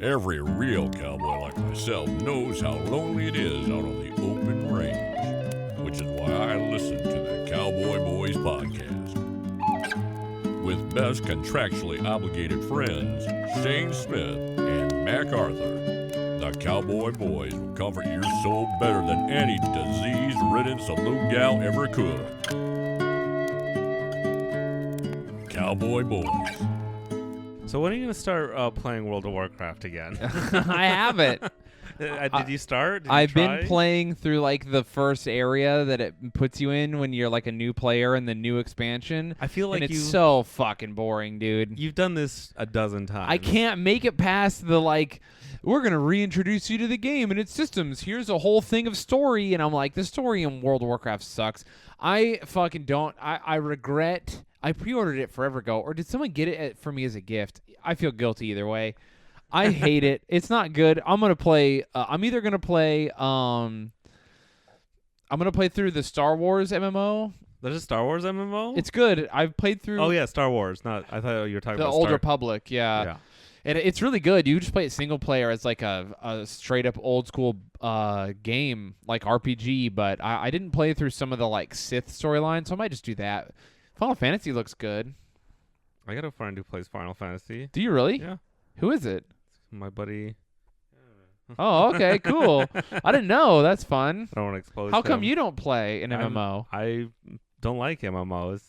Every real cowboy like myself knows how lonely it is out on the open range, which is why I listen to the Cowboy Boys podcast. With best contractually obligated friends, Shayne Smith and Mac Arthur, the Cowboy Boys will comfort your soul better than any disease-ridden saloon gal ever could. Cowboy Boys. So when are you going to start playing World of Warcraft again? I haven't. Did you start? I've been playing through like the first area that it puts you in when you're like a new player in the new expansion. I feel like and it's so fucking boring, dude. You've done this a dozen times. I can't make it past the like, we're going to reintroduce you to the game and its systems. Here's a whole thing of story. And I'm like, the story in World of Warcraft sucks. I fucking don't. I regret. I pre-ordered it forever ago. Or did someone get it for me as a gift? I feel guilty either way. I hate it. It's not good. I'm gonna play. I'm either gonna play. I'm gonna play through the Star Wars MMO. There's a Star Wars MMO. It's good. I've played through. Oh yeah, Star Wars. Not. I thought you were talking the about Old Republic. Yeah. And it's really good. You just play it single player as like a straight up old school game, like RPG. But I didn't play through some of the like Sith storyline, so I might just do that. Final Fantasy looks good. I got a friend who plays Final Fantasy. Do you really? Yeah. Who is it? My buddy. Oh, okay, cool. I didn't know. That's fun. I don't want to expose How come him. you don't play an MMO? I don't like MMOs.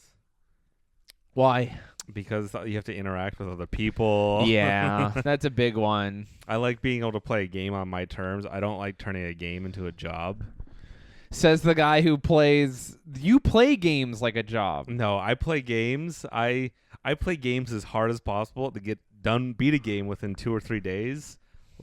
Why? Because you have to interact with other people. Yeah, that's a big one. I like being able to play a game on my terms. I don't like turning a game into a job. Says the guy who plays... You play games like a job. No, I play games. I play games as hard as possible to get done, beat a game within 2 or 3 days,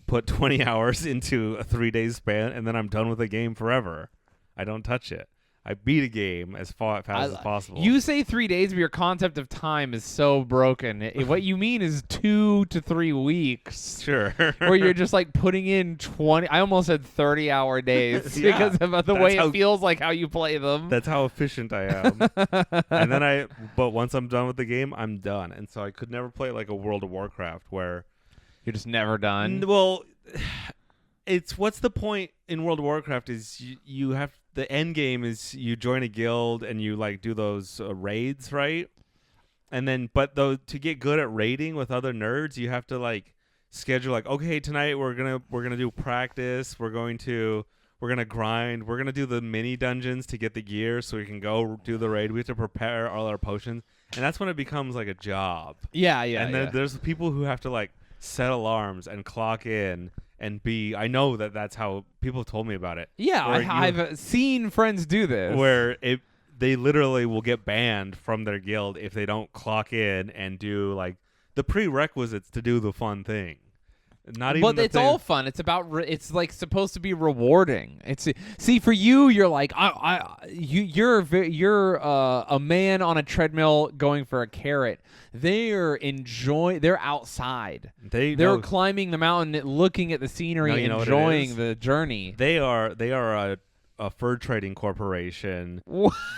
put 20 hours into a 3-day span, and then I'm done with the game forever. I don't touch it. I beat a game as fast as possible. You say 3 days, but your concept of time is so broken. What you mean is 2 to 3 weeks. Sure. Where you're just like putting in 20... I almost said 30-hour days because of the way it feels like how you play them. That's how efficient I am. And then but once I'm done with the game, I'm done. And so I could never play like a World of Warcraft where... You're just never done? Well, what's the point in World of Warcraft is you have... The end game is you join a guild and you like do those raids, right? And then, to get good at raiding with other nerds, you have to like schedule like, okay, tonight we're gonna do practice. We're gonna grind. We're gonna do the mini dungeons to get the gear so we can go do the raid. We have to prepare all our potions, and that's when it becomes like a job. Yeah. And then there's people who have to like set alarms and clock in. And I know that's how people have told me about it. Yeah, I've seen friends do this. Where they literally will get banned from their guild if they don't clock in and do like the prerequisites to do the fun thing. But it's all fun. It's about it's like supposed to be rewarding. See for you, you're like you're a man on a treadmill going for a carrot. They're outside. They're climbing the mountain, looking at the scenery, enjoying the journey. They are a fur trading corporation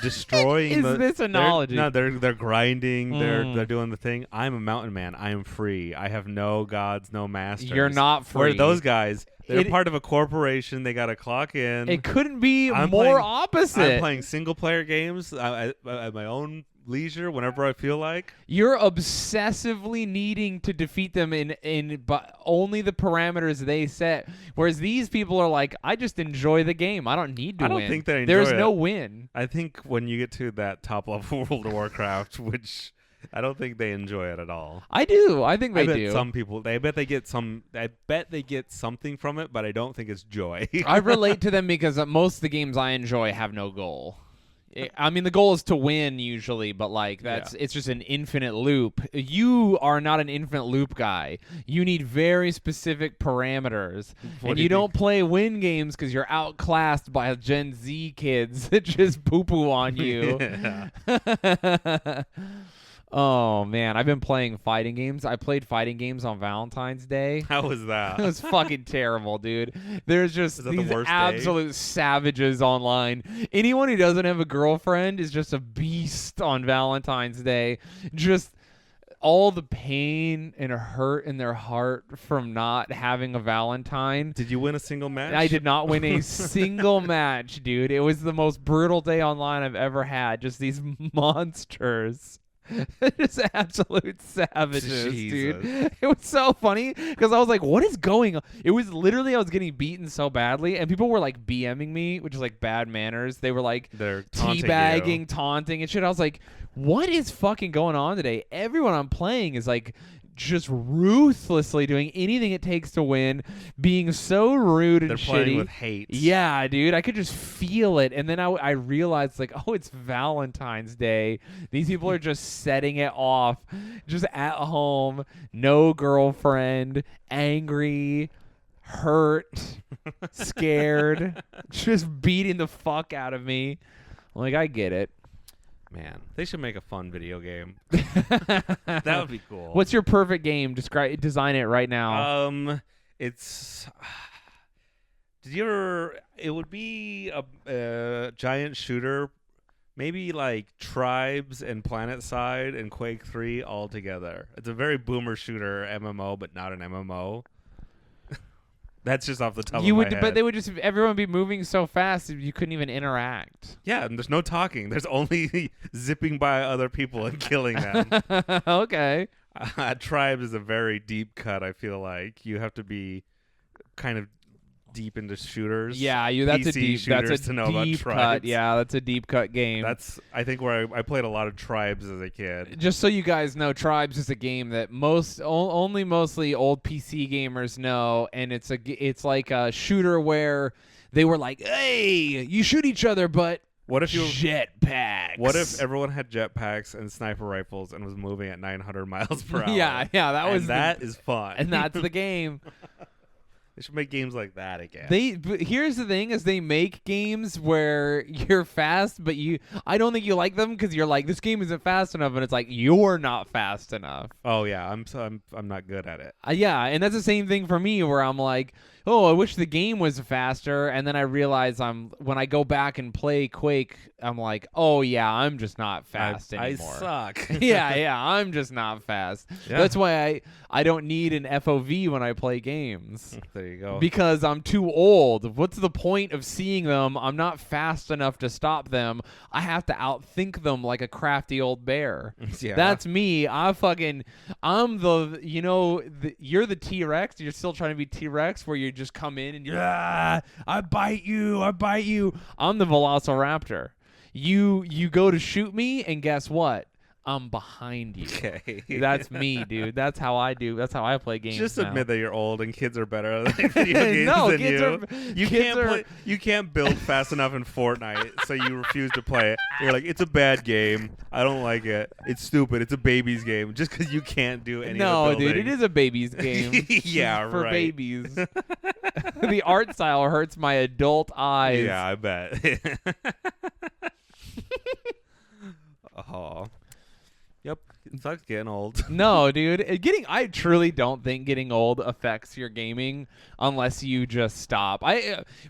destroying this analogy? They're grinding, they're doing the thing. I'm a mountain man. I am free. I have no gods, no masters. You're not free. Where those guys, they're part of a corporation. They got to clock in. It couldn't be more opposite. I'm playing single player games at my own leisure whenever I feel like. You're obsessively needing to defeat them in but only the parameters they set, whereas these people are like, I just enjoy the game. I don't need to win. I don't think they enjoy There's it. no win. I think when you get to that top level World of Warcraft, which I don't think they enjoy it at all. I do. I think they bet do. Some people, I bet they get something from it, but I don't think it's joy. I relate to them because most of the games I enjoy have no goal. I mean, the goal is to win usually, but like it's just an infinite loop. You are not an infinite loop guy. You need very specific parameters, and you don't play win games because you're outclassed by Gen Z kids that just poo-poo on you. Oh, man. I've been playing fighting games. I played fighting games on Valentine's Day. How was that? It was fucking terrible, dude. There's just these absolute savages online. Anyone who doesn't have a girlfriend is just a beast on Valentine's Day. Just all the pain and hurt in their heart from not having a Valentine. Did you win a single match? I did not win a single match, dude. It was the most brutal day online I've ever had. Just these monsters. Just absolute savages, Jesus. dude. It was so funny because I was like, what is going on? It was literally I was getting beaten so badly, and people were like BMing me, which is like bad manners. They were like They're taunting teabagging, you. taunting and shit. I was like, what is fucking going on today? Everyone I'm playing is like just ruthlessly doing anything it takes to win, being so rude and They're shitty. playing with hate. Yeah, dude, I could just feel it. And then I realized, like, oh, it's Valentine's Day. These people are just setting it off, just at home, no girlfriend, angry, hurt, scared, just beating the fuck out of me. Like, I get it. Man, they should make a fun video game. That would be cool. What's your perfect game? Design it right now. It's. Did you ever? It would be a giant shooter, maybe like Tribes and PlanetSide and Quake 3 all together. It's a very boomer shooter MMO, but not an MMO. That's just off the top of my head. But they would just everyone would be moving so fast you couldn't even interact. Yeah, and there's no talking. There's only zipping by other people and killing them. Okay. Tribes is a very deep cut. I feel like you have to be kind of deep into shooters. Yeah, that's PC a deep. shooters That's a to know about deep cut. Tribes. Yeah, that's a deep cut game. That's I think where I played a lot of Tribes as a kid. Just so you guys know, Tribes is a game that only mostly old PC gamers know, and it's like a shooter where they were like, "Hey, you shoot each other, but What if you? jetpacks?" What if everyone had jetpacks and sniper rifles and was moving at 900 miles per hour? Yeah, that is fun. and that's the game. They should make games like that again. But here's the thing: is they make games where you're fast, but I don't think you like them because you're like, this game isn't fast enough, and it's like you're not fast enough. Oh yeah, I'm not good at it. Yeah, and that's the same thing for me, where I'm like, oh, I wish the game was faster, and then I realize when I go back and play Quake, I'm like, oh yeah, I'm just not fast anymore. I suck. yeah, I'm just not fast. Yeah. That's why I don't need an FOV when I play games. There you go. Because I'm too old. What's the point of seeing them? I'm not fast enough to stop them. I have to outthink them like a crafty old bear. Yeah. That's me. I'm you're the T-Rex. You're still trying to be T-Rex where you just come in and I bite you. I'm the Velociraptor. You go to shoot me and guess what? I'm behind you. Okay. That's me, dude. That's how I do. That's how I play games. Just now. admit that you're old and kids are better at video games No, than kids you. You can't build fast enough in Fortnite, so you refuse to play it. You're like, it's a bad game. I don't like it. It's stupid. It's a baby's game. Just because you can't do any No, of the building. dude, it is a baby's game. Yeah, for right. babies. The art style hurts my adult eyes. Yeah, I bet. Oh. Yep, it sucks getting old. No, dude. I truly don't think getting old affects your gaming unless you just stop.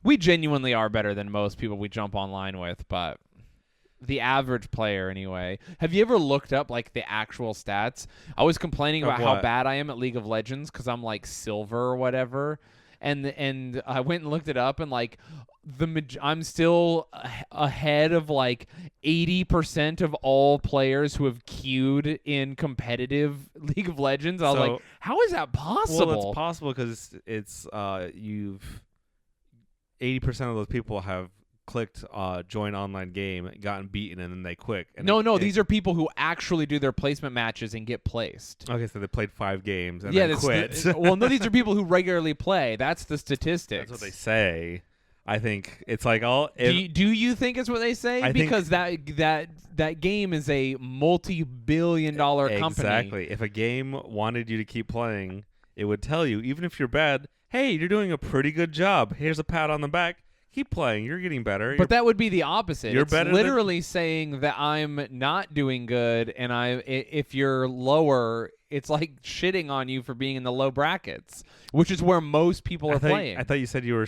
We genuinely are better than most people we jump online with, but the average player anyway. Have you ever looked up like the actual stats? I was complaining Of about how what? bad I am at League of Legends because I'm like silver or whatever. And I went and looked it up, and like I'm still ahead of like 80% of all players who have queued in competitive League of Legends. I was like, how is that possible? Well, it's possible because it's 80% of those people have clicked join online game, gotten beaten, and then they quit. And These are people who actually do their placement matches and get placed. Okay, so they played 5 games and then quit. Well, no, these are people who regularly play. That's the statistics. That's what they say. I think it's like all. Do you think it's what they say? Because that game is a multi-billion-dollar company. Exactly. If a game wanted you to keep playing, it would tell you, even if you're bad, hey, you're doing a pretty good job. Here's a pat on the back. Keep playing. You're getting better. But that would be the opposite. You're it's better literally saying that I'm not doing good, and if you're lower, it's like shitting on you for being in the low brackets, which is where most people are playing. I thought you said you were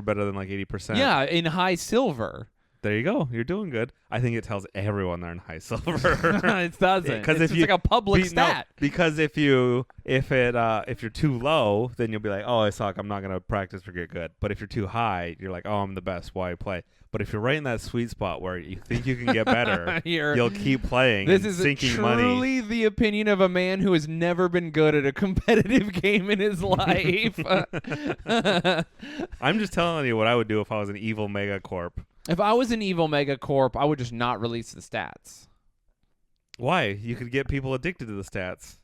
better than like 80%. Yeah, in high silver. There you go. You're doing good. I think it tells everyone they're in high silver. It doesn't. Because It's like a public stat. Because if you're too low, then you'll be like, oh, I suck. I'm not gonna practice or get good. But if you're too high, you're like, oh, I'm the best. Why play? But if you're right in that sweet spot where you think you can get better, you'll keep playing. This and is sinking truly the opinion of a man who has never been good at a competitive game in his life. I'm just telling you what I would do if I was an evil megacorp. If I was an evil megacorp, I would just not release the stats. Why? You could get people addicted to the stats.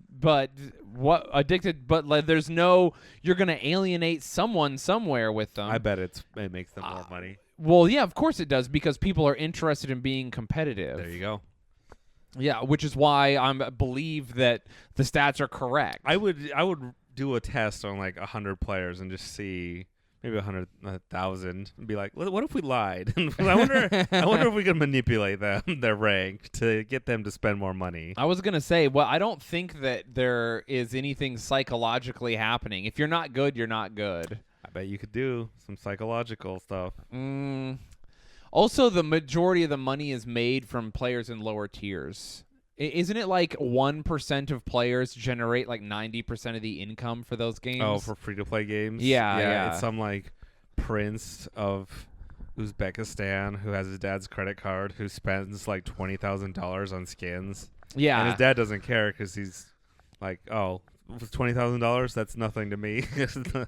But what addicted? But like, there's no. You're gonna alienate someone somewhere with them. I bet it makes them more money. Well, yeah, of course it does, because people are interested in being competitive. There you go. Yeah, which is why I believe that the stats are correct. I would do a test on like 100 players and just see. Maybe 100,000 and be like, what if we lied? I wonder if we can manipulate them, their rank, to get them to spend more money. I was going to say, well, I don't think that there is anything psychologically happening. If you're not good, you're not good. I bet you could do some psychological stuff. Also, the majority of the money is made from players in lower tiers. Isn't it like 1% of players generate like 90% of the income for those games? Oh, for free-to-play games? Yeah. It's some like prince of Uzbekistan who has his dad's credit card who spends like $20,000 on skins. Yeah. And his dad doesn't care because he's like, oh, $20,000? That's nothing to me.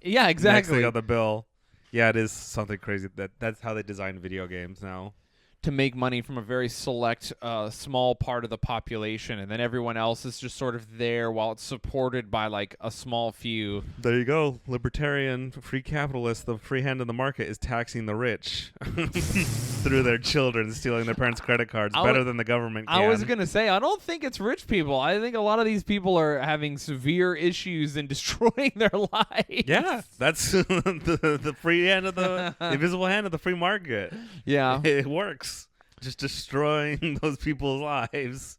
Yeah, exactly. Next thing on the bill. Yeah, it is something crazy. That's how they design video games now. To make money from a very select, small part of the population, and then everyone else is just sort of there while it's supported by like a small few. There you go. Libertarian, free capitalist, the free hand of the market is taxing the rich through their children, stealing their parents' credit cards better than the government can. I was going to say, I don't think it's rich people. I think a lot of these people are having severe issues and destroying their lives. Yeah, that's the free hand of the invisible hand of the free market. Yeah. It works. Just destroying those people's lives.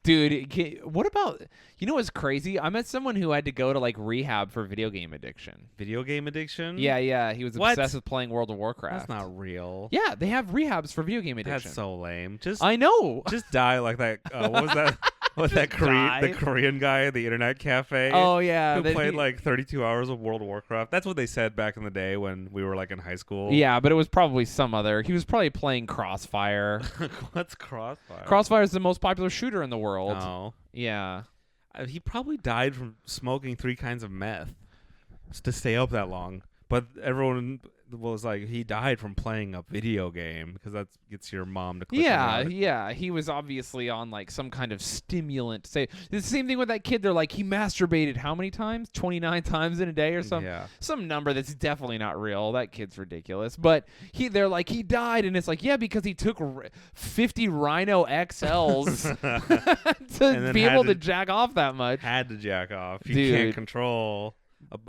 Dude, what about, you know what's crazy? I met someone who had to go to like rehab for video game addiction. Video game addiction? Yeah. He was What? obsessed with playing World of Warcraft. That's not real. Yeah, they have rehabs for video game addiction. That's so lame. I know. Just die like that. What was that? What was that the Korean guy at the internet cafe? Oh yeah, who played like 32 hours of World of Warcraft. That's what they said back in the day when we were like in high school. Yeah, but it was probably some other. He was probably playing Crossfire. What's Crossfire? Crossfire is the most popular shooter in the world. Oh. Yeah. He probably died from smoking 3 kinds of meth to stay up that long. But everyone was like, he died from playing a video game because that gets your mom to click on that. Yeah. He was obviously on like some kind of stimulant. It's the same thing with that kid. They're like, he masturbated how many times? 29 times in a day or something. Yeah. Some number that's definitely not real. That kid's ridiculous. But they're like, he died, and it's like, yeah, because he took 50 Rhino XLs to be able to jack off that much. Had to jack off. You Dude. can't control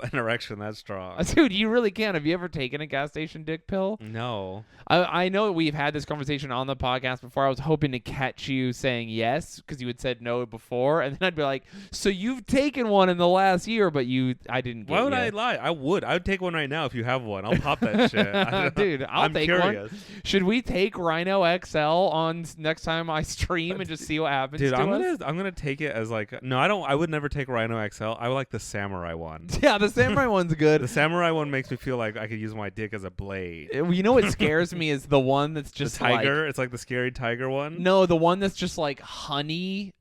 an erection that strong. Dude, you really can. Have you ever taken a gas station dick pill? No. I know we've had this conversation on the podcast before. I was hoping to catch you saying yes because you had said no before, and then I'd be like, "So you've taken one in the last year, but I didn't." Why would I lie? I would. I would take one right now if you have one. I'll pop that shit. Dude, I'm take curious. one. Should we take Rhino XL on next time I stream and just see what happens? Dude, to I'm us? gonna take it as like no, I don't. I would never take Rhino XL. I would like the Samurai one. Yeah, the Samurai one's good. The Samurai one makes me feel like I could use my dick as a blade. You know what scares me is the one that's just the tiger. like, it's like the scary tiger one. No, the one that's just like honey.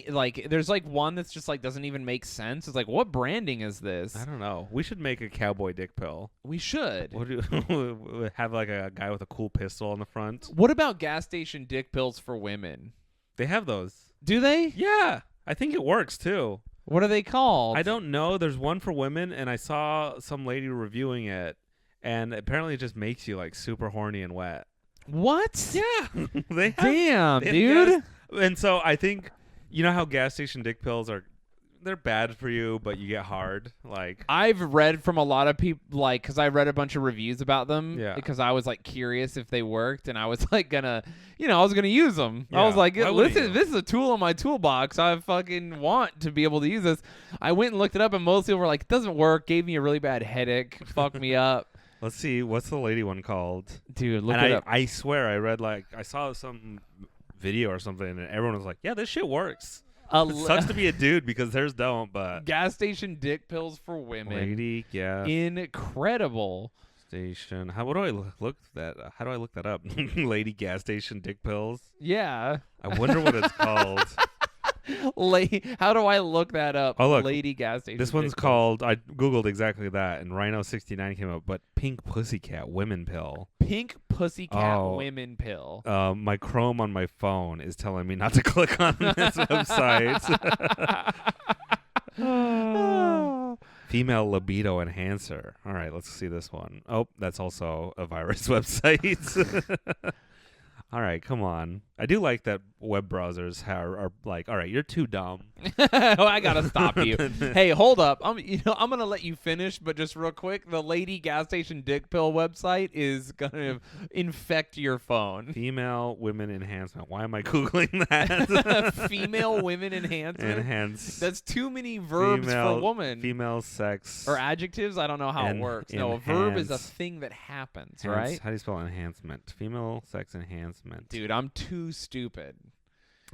Like there's like one that's just like doesn't even make sense. It's like, what branding is this? I don't know. We should make a cowboy dick pill. We should. We'll have like a guy with a cool pistol on the front. What about gas station dick pills for women? They have those. Do they? Yeah, I think it works too. What are they called? I don't know. There's one for women, and I saw some lady reviewing it, and apparently it just makes you like super horny and wet. What? Yeah. they have, Damn, they dude. And so I think, you know how gas station dick pills are, they're bad for you, but you get hard. Like I've read from a lot of people, like, because I read a bunch of reviews about them. Yeah. Because I was like curious if they worked, and I was like gonna, I was gonna use them. Yeah. I was like, Why wouldn't listen, you? this is a tool in my toolbox. I fucking want to be able to use this. I went and looked it up, and most people were like, it doesn't work. Gave me a really bad headache. Fucked me up. Let's see. What's the lady one called? Dude, look and it up. I swear I read I saw some video or something, and everyone was like, "Yeah, this shit works." It sucks to be a dude because theirs don't, but gas station dick pills for women. lady gas Incredible. station. How do I look that? How do I look that up? Lady gas station dick pills. Yeah. I wonder what it's called. How do I look that up? Oh, look. Lady gas station. This one's dick pills. called. I googled exactly that, and Rhino69 came up. But pink pussycat women pill. Pink pussycat Oh. women pill. My Chrome on my phone is telling me not to click on this website. Female libido enhancer. All right, let's see this one. Oh, that's also a virus website. All right, come on. I do like that web browsers are like, all right, you're too dumb. Oh, I gotta stop you. Hey, hold up. I'm gonna let you finish, but just real quick, the lady gas station dick pill website is gonna infect your phone. Female women enhancement. Why am I googling that? Female women enhancement. Enhance. That's too many verbs for woman. Female sex. Or adjectives. I don't know how it works. No, a verb is a enhance. thing that happens, Enhance- right? How do you spell enhancement? Female sex enhancement. Dude, I'm too stupid.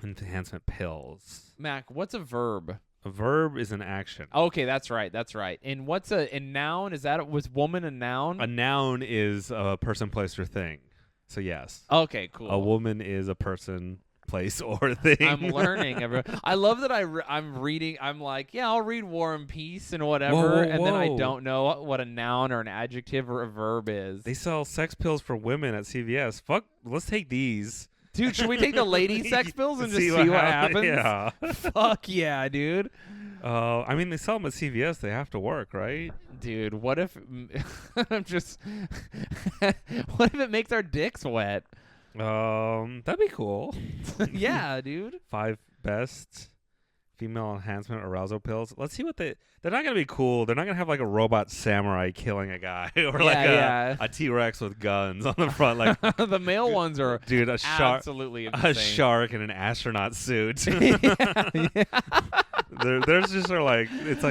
Enhancement pills. Mac, what's a verb? A verb is an action. Okay, that's right. That's right. And what's a noun? Was woman a noun? A noun is a person, place, or thing. So yes. Okay, cool. A woman is a person, place, or thing. I'm learning. I love that I'm reading. I'm like, yeah, I'll read War and Peace and whatever, Whoa, and then I whoa. don't know what a noun or an adjective or a verb is. They sell sex pills for women at CVS. Fuck, let's take these. Dude, should we take the lady sex pills and just see what happens? Yeah. Fuck yeah, dude. I mean, they sell them at CVS. They have to work, right? Dude, what if I'm just what if it makes our dicks wet? That'd be cool. Yeah, dude. 5 best female enhancement arousal pills. Let's see what they're not gonna be cool. They're not gonna have like a robot samurai killing a guy or a T-Rex with guns on the front. Like The male ones are dude, a shark, absolutely insane. a shark in an astronaut suit. Yeah. There's just it's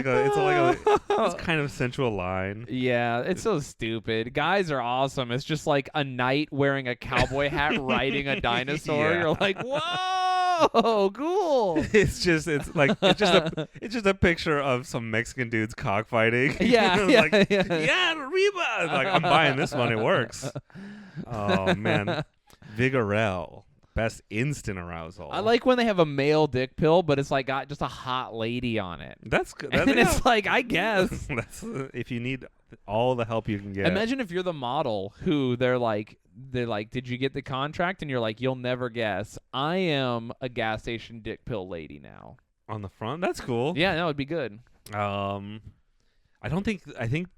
kind of sensual line. Yeah, it's so stupid. Guys are awesome. It's just like a knight wearing a cowboy hat riding a dinosaur. Yeah. You're like, whoa, cool. It's just a picture of some Mexican dudes cockfighting. Yeah, yeah, Reba. Like, I'm buying this one. It works. Oh man, Vigorel, best instant arousal. I like when they have a male dick pill, but it's like got just a hot lady on it. That's good. And it's like, I guess. That's if you need all the help you can get. Imagine if you're the model who they're like, did you get the contract? And you're like, you'll never guess. I am a gas station dick pill lady now. On the front. That's cool. Yeah, that would be good. I think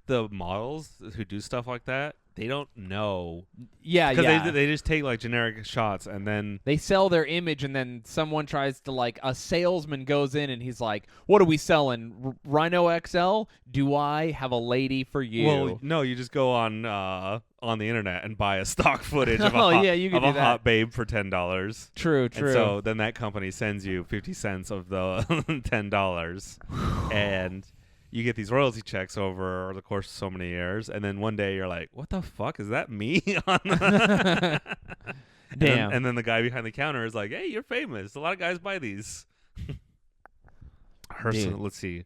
the models who do stuff like that, they don't know. Yeah, Because they just take like generic shots and then they sell their image, and then someone tries to a salesman goes in and he's like, "What are we selling? Rhino XL? Do I have a lady for you?" Well, no, you just go on the internet and buy a stock footage of you can do that. hot babe for $10. True. And so then that company sends you 50 cents of the $10, and you get these royalty checks over the course of so many years, and then one day you're like, "What the fuck is that me?" Damn. And then the guy behind the counter is like, "Hey, you're famous. A lot of guys buy these." Dude. Let's see.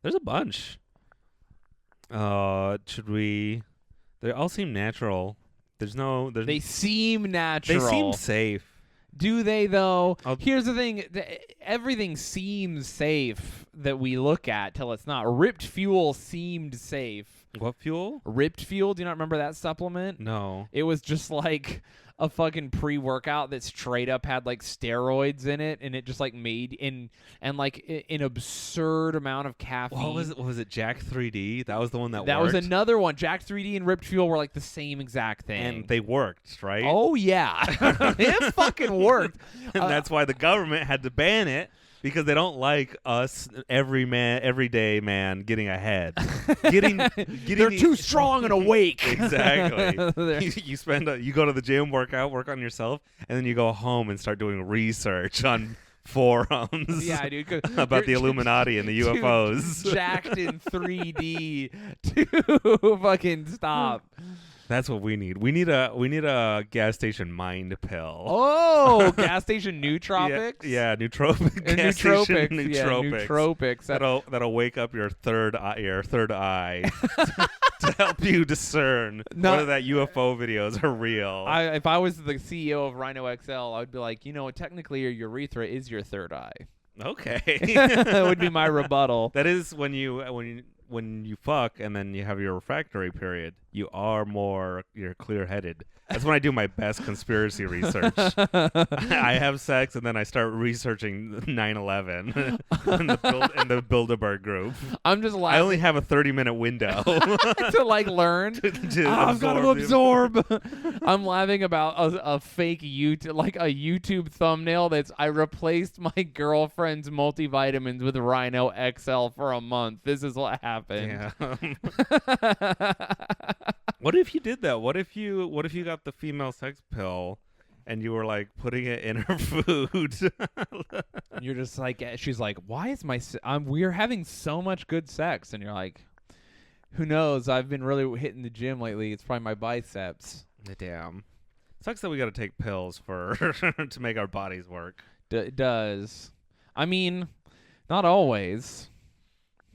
There's a bunch. Should we? They all seem natural. They seem natural. They seem safe. Do they though? I'll- Here's the thing: everything seems safe that we look at till it's not. Ripped Fuel seemed safe. What fuel? Ripped Fuel. Do you not remember that supplement? No. It was just like a fucking pre-workout that straight up had like steroids in it, and it just like made an absurd amount of caffeine. What was it? Jack 3D. That was the one that That worked. was another one. Jack 3D and Ripped Fuel were like the same exact thing. And they worked, right? Oh yeah, it fucking worked. And that's why the government had to ban it, because they don't like us, everyday man, getting ahead. Getting They're too strong and awake. Exactly. You go to the gym, work on yourself, and then you go home and start doing research on forums. Yeah, dude. 'Cause about the you're- Illuminati and the dude, UFOs. jacked in 3D to fucking stop. That's what we need. We need a gas station mind pill. Oh, gas station nootropics. Yeah, nootropic. And Gas station nootropics. Yeah, nootropics. That'll wake up your third eye to help you discern whether that UFO videos are real. If I was the CEO of Rhino XL, I would be like, technically your urethra is your third eye. Okay. That would be my rebuttal. That is when you fuck and then you have your refractory period, you're clear-headed. That's when I do my best conspiracy research. I have sex and then I start researching 9/11 in the Bilderberg group. I'm just laughing. I only have a 30-minute window to learn. I've got to absorb. I'm laughing about a fake YouTube thumbnail that's I replaced my girlfriend's multivitamins with Rhino XL for a month. This is what happened. Yeah. What if you did that? What if you got the female sex pill and you were like putting it in her food? You're just like, she's like, why is we're having so much good sex, and you're like, who knows? I've been really hitting the gym lately. It's probably my biceps. Damn. Sucks that we got to take pills for to make our bodies work. It does. I mean, not always.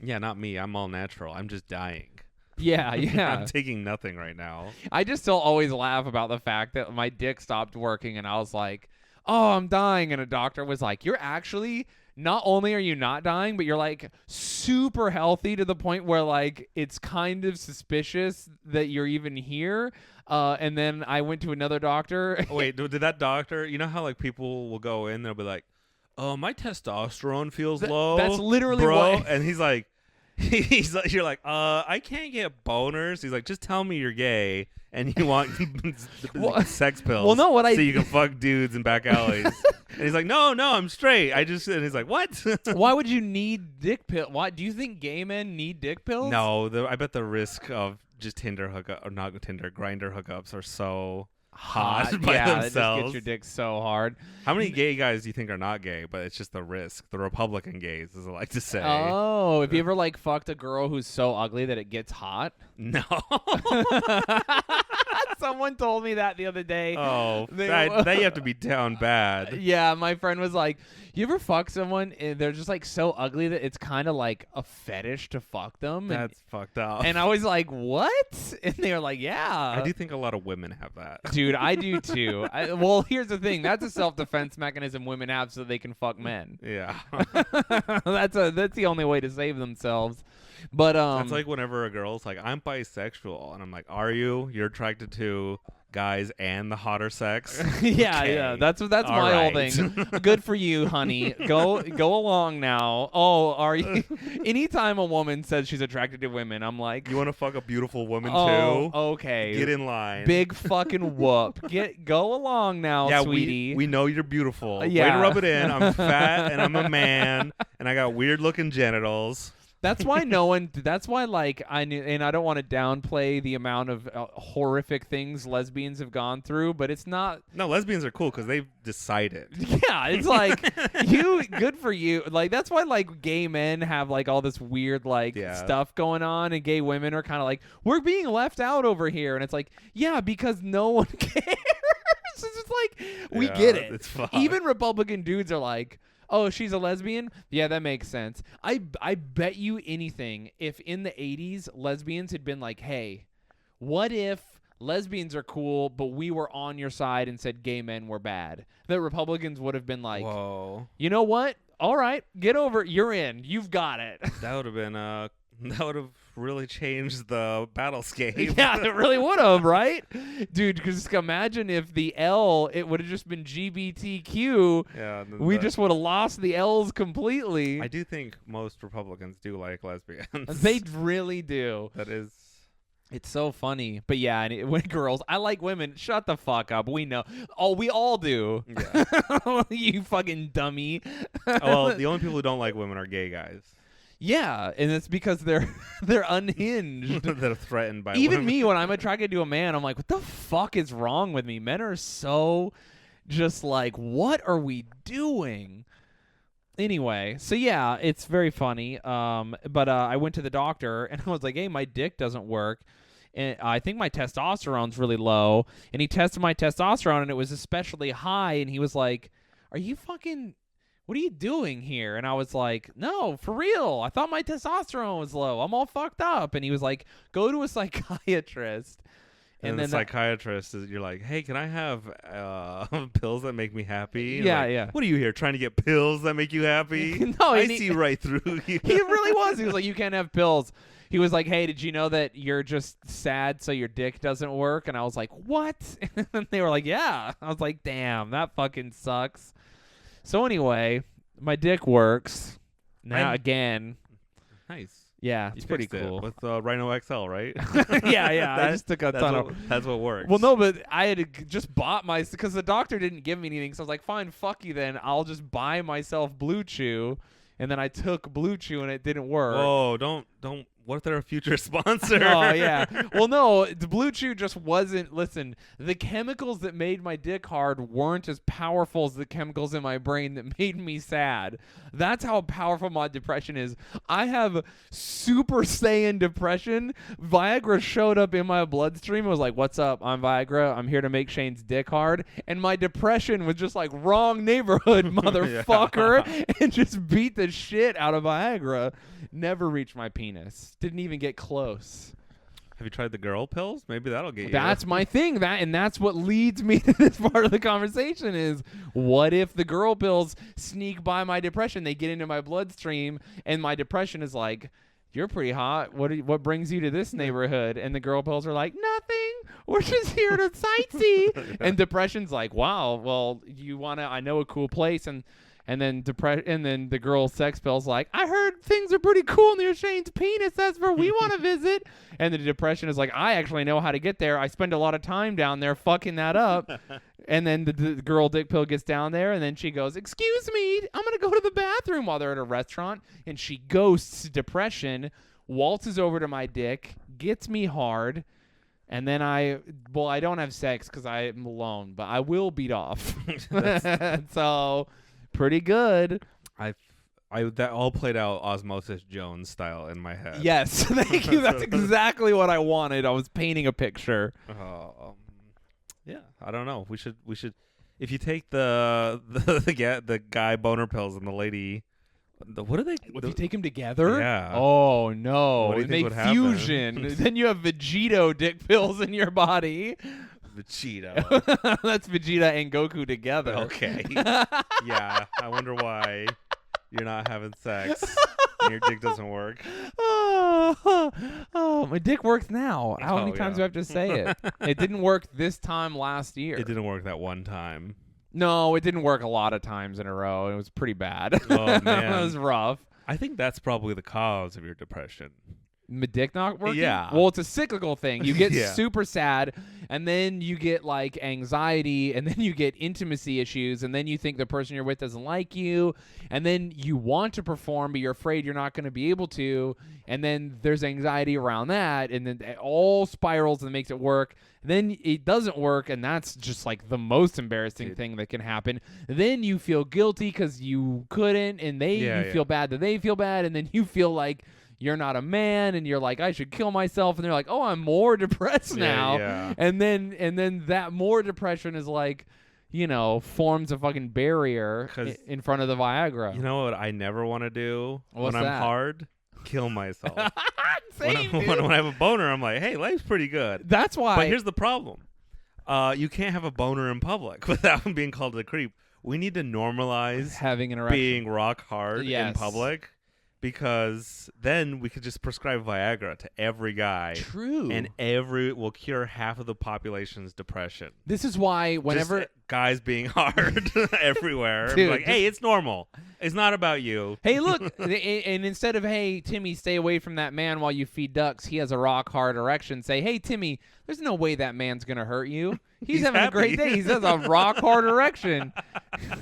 Yeah, not me. I'm all natural. I'm just dying. Yeah. I'm taking nothing right now. I just still always laugh about the fact that my dick stopped working and I was like, oh, I'm dying. And a doctor was like, you're actually, not only are you not dying, but you're like super healthy to the point where like it's kind of suspicious that you're even here. And then I went to another doctor. Wait, did that doctor, you know how like people will go in, they'll be like, oh, my testosterone feels low. That's literally bro. what. And he's like, you're like, I can't get boners. He's like, just tell me you're gay and you want sex pills. Well, no, so you can fuck dudes in back alleys. And he's like, no, I'm straight. And he's like, what? Why would you need dick pill? Why do you think gay men need dick pills? No, I bet the risk of just Tinder hookup or not Tinder Grinder hookups are so hot by yeah, themselves. it just gets your dick so hard. How many gay guys do you think are not gay? But it's just the risk. The Republican gays, as I like to say. Oh, have you ever like fucked a girl who's so ugly that it gets hot? No. Someone told me that the other day. Oh, that you have to be down bad. Yeah, my friend was like, you ever fuck someone and they're just like so ugly that it's kind of like a fetish to fuck them? That's fucked up. And I was like, what? And they were like, yeah. I do think a lot of women have that. Dude, I do too. Well, here's the thing. That's a self-defense mechanism women have so they can fuck men. Yeah. That's the only way to save themselves. But that's like whenever a girl's like, I'm bisexual, and I'm like, are you? You're attracted to guys and the hotter sex? yeah. That's my whole thing. Good for you, honey. Go along now. Oh, are you? Anytime a woman says she's attracted to women, I'm like, you want to fuck a beautiful woman too? Okay. Get in line. Big fucking whoop. Go along now, yeah, sweetie. we know you're beautiful. Yeah. Way to rub it in. I'm fat and I'm a man and I got weird looking genitals. That's why that's why like I knew, and I don't want to downplay the amount of horrific things lesbians have gone through, but it's not. No, lesbians are cool because they've decided. Yeah, it's like good for you. Like that's why like gay men have like all this weird like stuff going on, and gay women are kind of like, we're being left out over here, and it's like, yeah, because no one cares. It's just like we get it. It's fine. Even Republican dudes are like, oh, she's a lesbian? Yeah, that makes sense. I bet you anything if in the 80s lesbians had been like, hey, what if lesbians are cool, but we were on your side and said gay men were bad? The Republicans would have been like, whoa. You know what? All right, get over it. You're in. You've got it. That would have been that would have really changed the battlescape. Yeah, it really would have, right? Dude, because imagine if the L, it would have just been GBTQ. Yeah. We just would have lost the L's completely. I do think most Republicans do like lesbians. They really do. That is. It's so funny. But yeah, and when girls, I like women. Shut the fuck up. We know. Oh, we all do. Yeah. You fucking dummy. Well, the only people who don't like women are gay guys. Yeah, and it's because they're unhinged. They're threatened by Even women. me, when I'm attracted to a man, I'm like, what the fuck is wrong with me? Men are so just like, what are we doing? Anyway, so yeah, it's very funny. But I went to the doctor and I was like, hey, my dick doesn't work. And I think my testosterone's really low. And he tested my testosterone and it was especially high. And he was like, what are you doing here? And I was like, no, for real. I thought my testosterone was low. I'm all fucked up. And he was like, go to a psychiatrist. And then the psychiatrist you're like, hey, can I have pills that make me happy? And Yeah, like, yeah. What are you here, trying to get pills that make you happy? No, I see right through you. He really was. He was like, you can't have pills. He was like, hey, did you know that you're just sad so your dick doesn't work? And I was like, what? And they were like, yeah. I was like, damn, that fucking sucks. So anyway, my dick works now again. Nice. Yeah, it's pretty fixed cool. With Rhino XL, right? yeah. I just took a ton of. That's what works. Well, no, but I had just bought because the doctor didn't give me anything, so I was like, fine, fuck you then. I'll just buy myself Blue Chew, and then I took Blue Chew and it didn't work. Whoa, don't. What if they're a future sponsor? Oh, yeah. Well, no, the Blue Chew just wasn't. Listen, the chemicals that made my dick hard weren't as powerful as the chemicals in my brain that made me sad. That's how powerful my depression is. I have Super Saiyan depression. Viagra showed up in my bloodstream. It was like, what's up? I'm Viagra. I'm here to make Shayne's dick hard. And my depression was just like, wrong neighborhood, motherfucker. And just beat the shit out of Viagra. Never reached my penis. Didn't even get close. Have you tried the girl pills? Maybe that'll get you. That's my thing. That's what leads me to this part of the conversation is, what if the girl pills sneak by my depression? They get into my bloodstream, and my depression is like, you're pretty hot. What brings you to this neighborhood? And the girl pills are like, nothing. We're just here to sightsee. And depression's like, wow, well, I know a cool place. And then the girl sex pill's like, I heard things are pretty cool near Shayne's penis. That's where we want to visit. And the depression is like, I actually know how to get there. I spend a lot of time down there fucking that up. And then the girl dick pill gets down there, and then she goes, excuse me, I'm going to go to the bathroom while they're at a restaurant. And she ghosts depression, waltzes over to my dick, gets me hard. And then I don't have sex because I'm alone, but I will beat off. So... pretty good. That all played out Osmosis Jones style in my head. Yes, thank you. That's exactly what I wanted. I was painting a picture. Yeah, I don't know. We should. If you take the guy boner pills and the lady, what are they? If you take them together? Yeah. Oh no! What do you think Make would fusion. Then you have Vegito dick pills in your body. Vegeta. That's Vegeta and Goku together. Okay. Yeah. I wonder why you're not having sex and your dick doesn't work. Oh, my dick works now. How many times do I have to say it? It didn't work this time last year. It didn't work that one time. No, it didn't work a lot of times in a row. It was pretty bad. Oh, man. It was rough. I think that's probably the cause of your depression. My dick not working? Yeah. Well, it's a cyclical thing. You get Yeah. super sad, and then you get like anxiety, and then you get intimacy issues, and then you think the person you're with doesn't like you, and then you want to perform, but you're afraid you're not going to be able to, and then there's anxiety around that, and then it all spirals and makes it work. Then it doesn't work, and that's just like the most embarrassing thing that can happen. Then you feel guilty because you couldn't, and you feel bad that they feel bad, and then you feel like you're not a man, and you're like, I should kill myself, and they're like, oh, I'm more depressed now. Yeah. And then that more depression is like, forms a fucking barrier in front of the Viagra. You know what I never want to do What's when that? I'm hard? Kill myself. Same, when I have a boner, I'm like, hey, life's pretty good. That's why. But here's the problem. You can't have a boner in public without being called a creep. We need to normalize having an erection. being rock hard in public, because then we could just prescribe Viagra to every guy. True. And will cure half of the population's depression. This is why whenever just guys being hard everywhere. Dude, like, hey, it's normal. It's not about you. Hey, look, and instead of, hey, Timmy, stay away from that man while you feed ducks, he has a rock hard erection, say, hey, Timmy, there's no way that man's going to hurt you. He's having happy. a great day. He has a rock hard erection.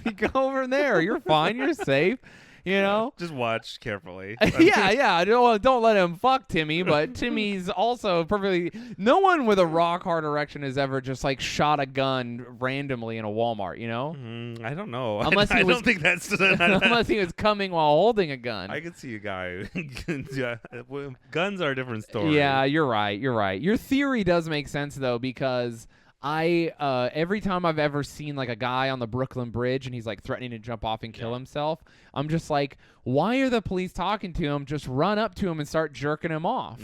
You go over there. You're fine. You're safe. You know? Just watch carefully. yeah. Don't let him fuck Timmy, but Timmy's also perfectly. No one with a rock hard erection has ever just like shot a gun randomly in a Walmart. You know? I don't know. Unless I don't think that's unless he was coming while holding a gun. I could see a guy. Guns are a different story. Yeah, you're right. Your theory does make sense though, because every time I've ever seen like a guy on the Brooklyn Bridge and he's like threatening to jump off and kill himself, I'm just like, why are the police talking to him? Just run up to him and start jerking him off.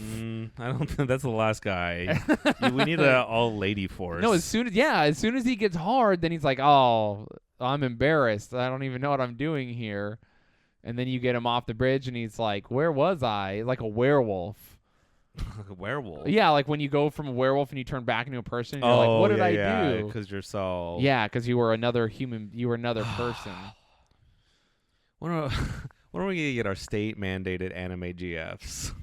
I don't think that's the last guy. We need an all lady force. No, as soon as he gets hard, then he's like, oh, I'm embarrassed. I don't even know what I'm doing here. And then you get him off the bridge and he's like, where was I? Like a werewolf. A werewolf. Yeah, like when you go from a werewolf and you turn back into a person, and you're like, what did I do? Because you're so. Yeah, because you were another human. You were another person. When are we gonna get our state mandated anime GFs?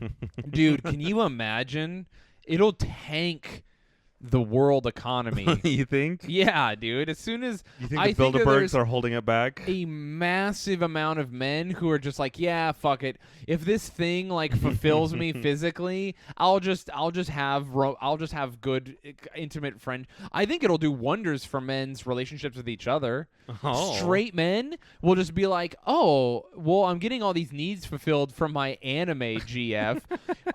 Dude, can you imagine? It'll tank the world economy. You think? Yeah, dude. As soon as You think the Bilderbergs are holding it back? a massive amount of men who are just like, yeah, fuck it. If this thing like fulfills me physically, I'll just have good intimate friend. I think it'll do wonders for men's relationships with each other. Oh. Straight men will just be like, oh, well, I'm getting all these needs fulfilled from my anime GF.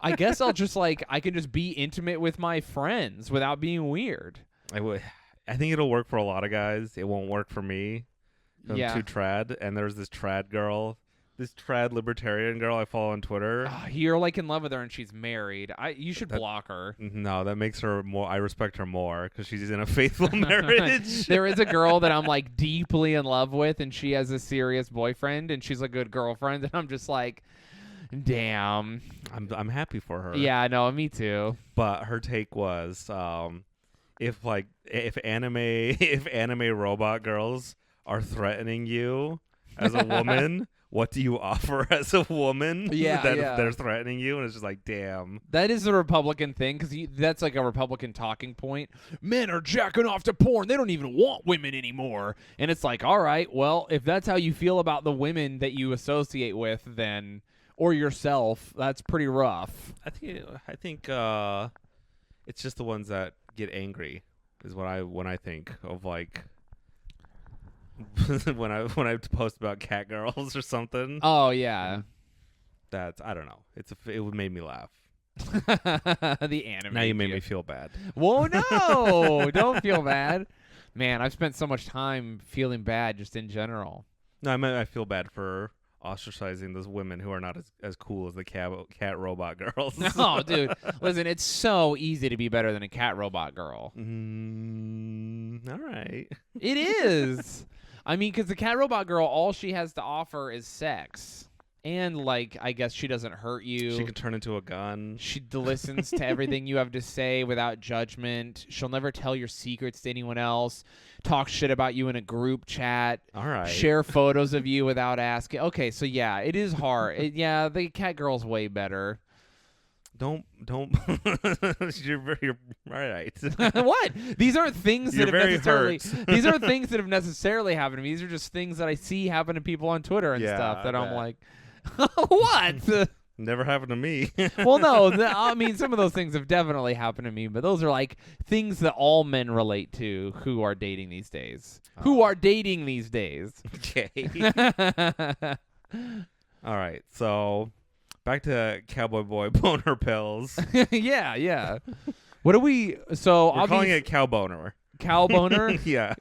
I guess I can just be intimate with my friends without being weird. I think it'll work for a lot of guys. It won't work for me. I'm Yeah. too trad. And there's this trad girl, this trad libertarian girl I follow on Twitter. You're like in love with her and she's married. You should block her. No, that makes her more. I respect her more because she's in a faithful marriage. There is a girl that I'm like deeply in love with, and she has a serious boyfriend, and she's a good girlfriend, and I'm just like, damn. I'm happy for her. Yeah, no, me too. But her take was, if anime robot girls are threatening you as a woman, what do you offer as a woman? Yeah, that they're threatening you, and it's just like, damn. That is a Republican thing, because that's like a Republican talking point. Men are jacking off to porn. They don't even want women anymore. And it's like, all right, well, if that's how you feel about the women that you associate with, then, or yourself, that's pretty rough. I think it's just the ones that get angry is when I think of like when I post about cat girls or something. Oh yeah, that's I don't know. It would made me laugh. The anime. Now you made me feel bad. Whoa, no, don't feel bad, man. I've spent so much time feeling bad just in general. No, I meant I feel bad for ostracizing those women who are not as cool as the cat robot girls. No, dude. Listen, it's so easy to be better than a cat robot girl. All right. It is. I mean, because the cat robot girl, all she has to offer is sex. And, like, I guess she doesn't hurt you. She can turn into a gun. She listens to everything you have to say without judgment. She'll never tell your secrets to anyone else. Talk shit about you in a group chat. All right. Share photos of you without asking. Okay, so yeah, it is hard. The cat girl's way better. Don't. You're all right. What? These aren't things that You're have very necessarily. hurt. These aren't things that have necessarily happened to me. These are just things that I see happen to people on Twitter and Yeah, stuff that I I'm bet. like, what? Never happened to me. Well, no. I mean, some of those things have definitely happened to me, but those are like things that all men relate to who are dating these days. Who are dating these days? Okay. All right. So back to Cowboy Boy boner pills. Yeah. What do we? So We're calling it cow boner. cow boner, Yeah.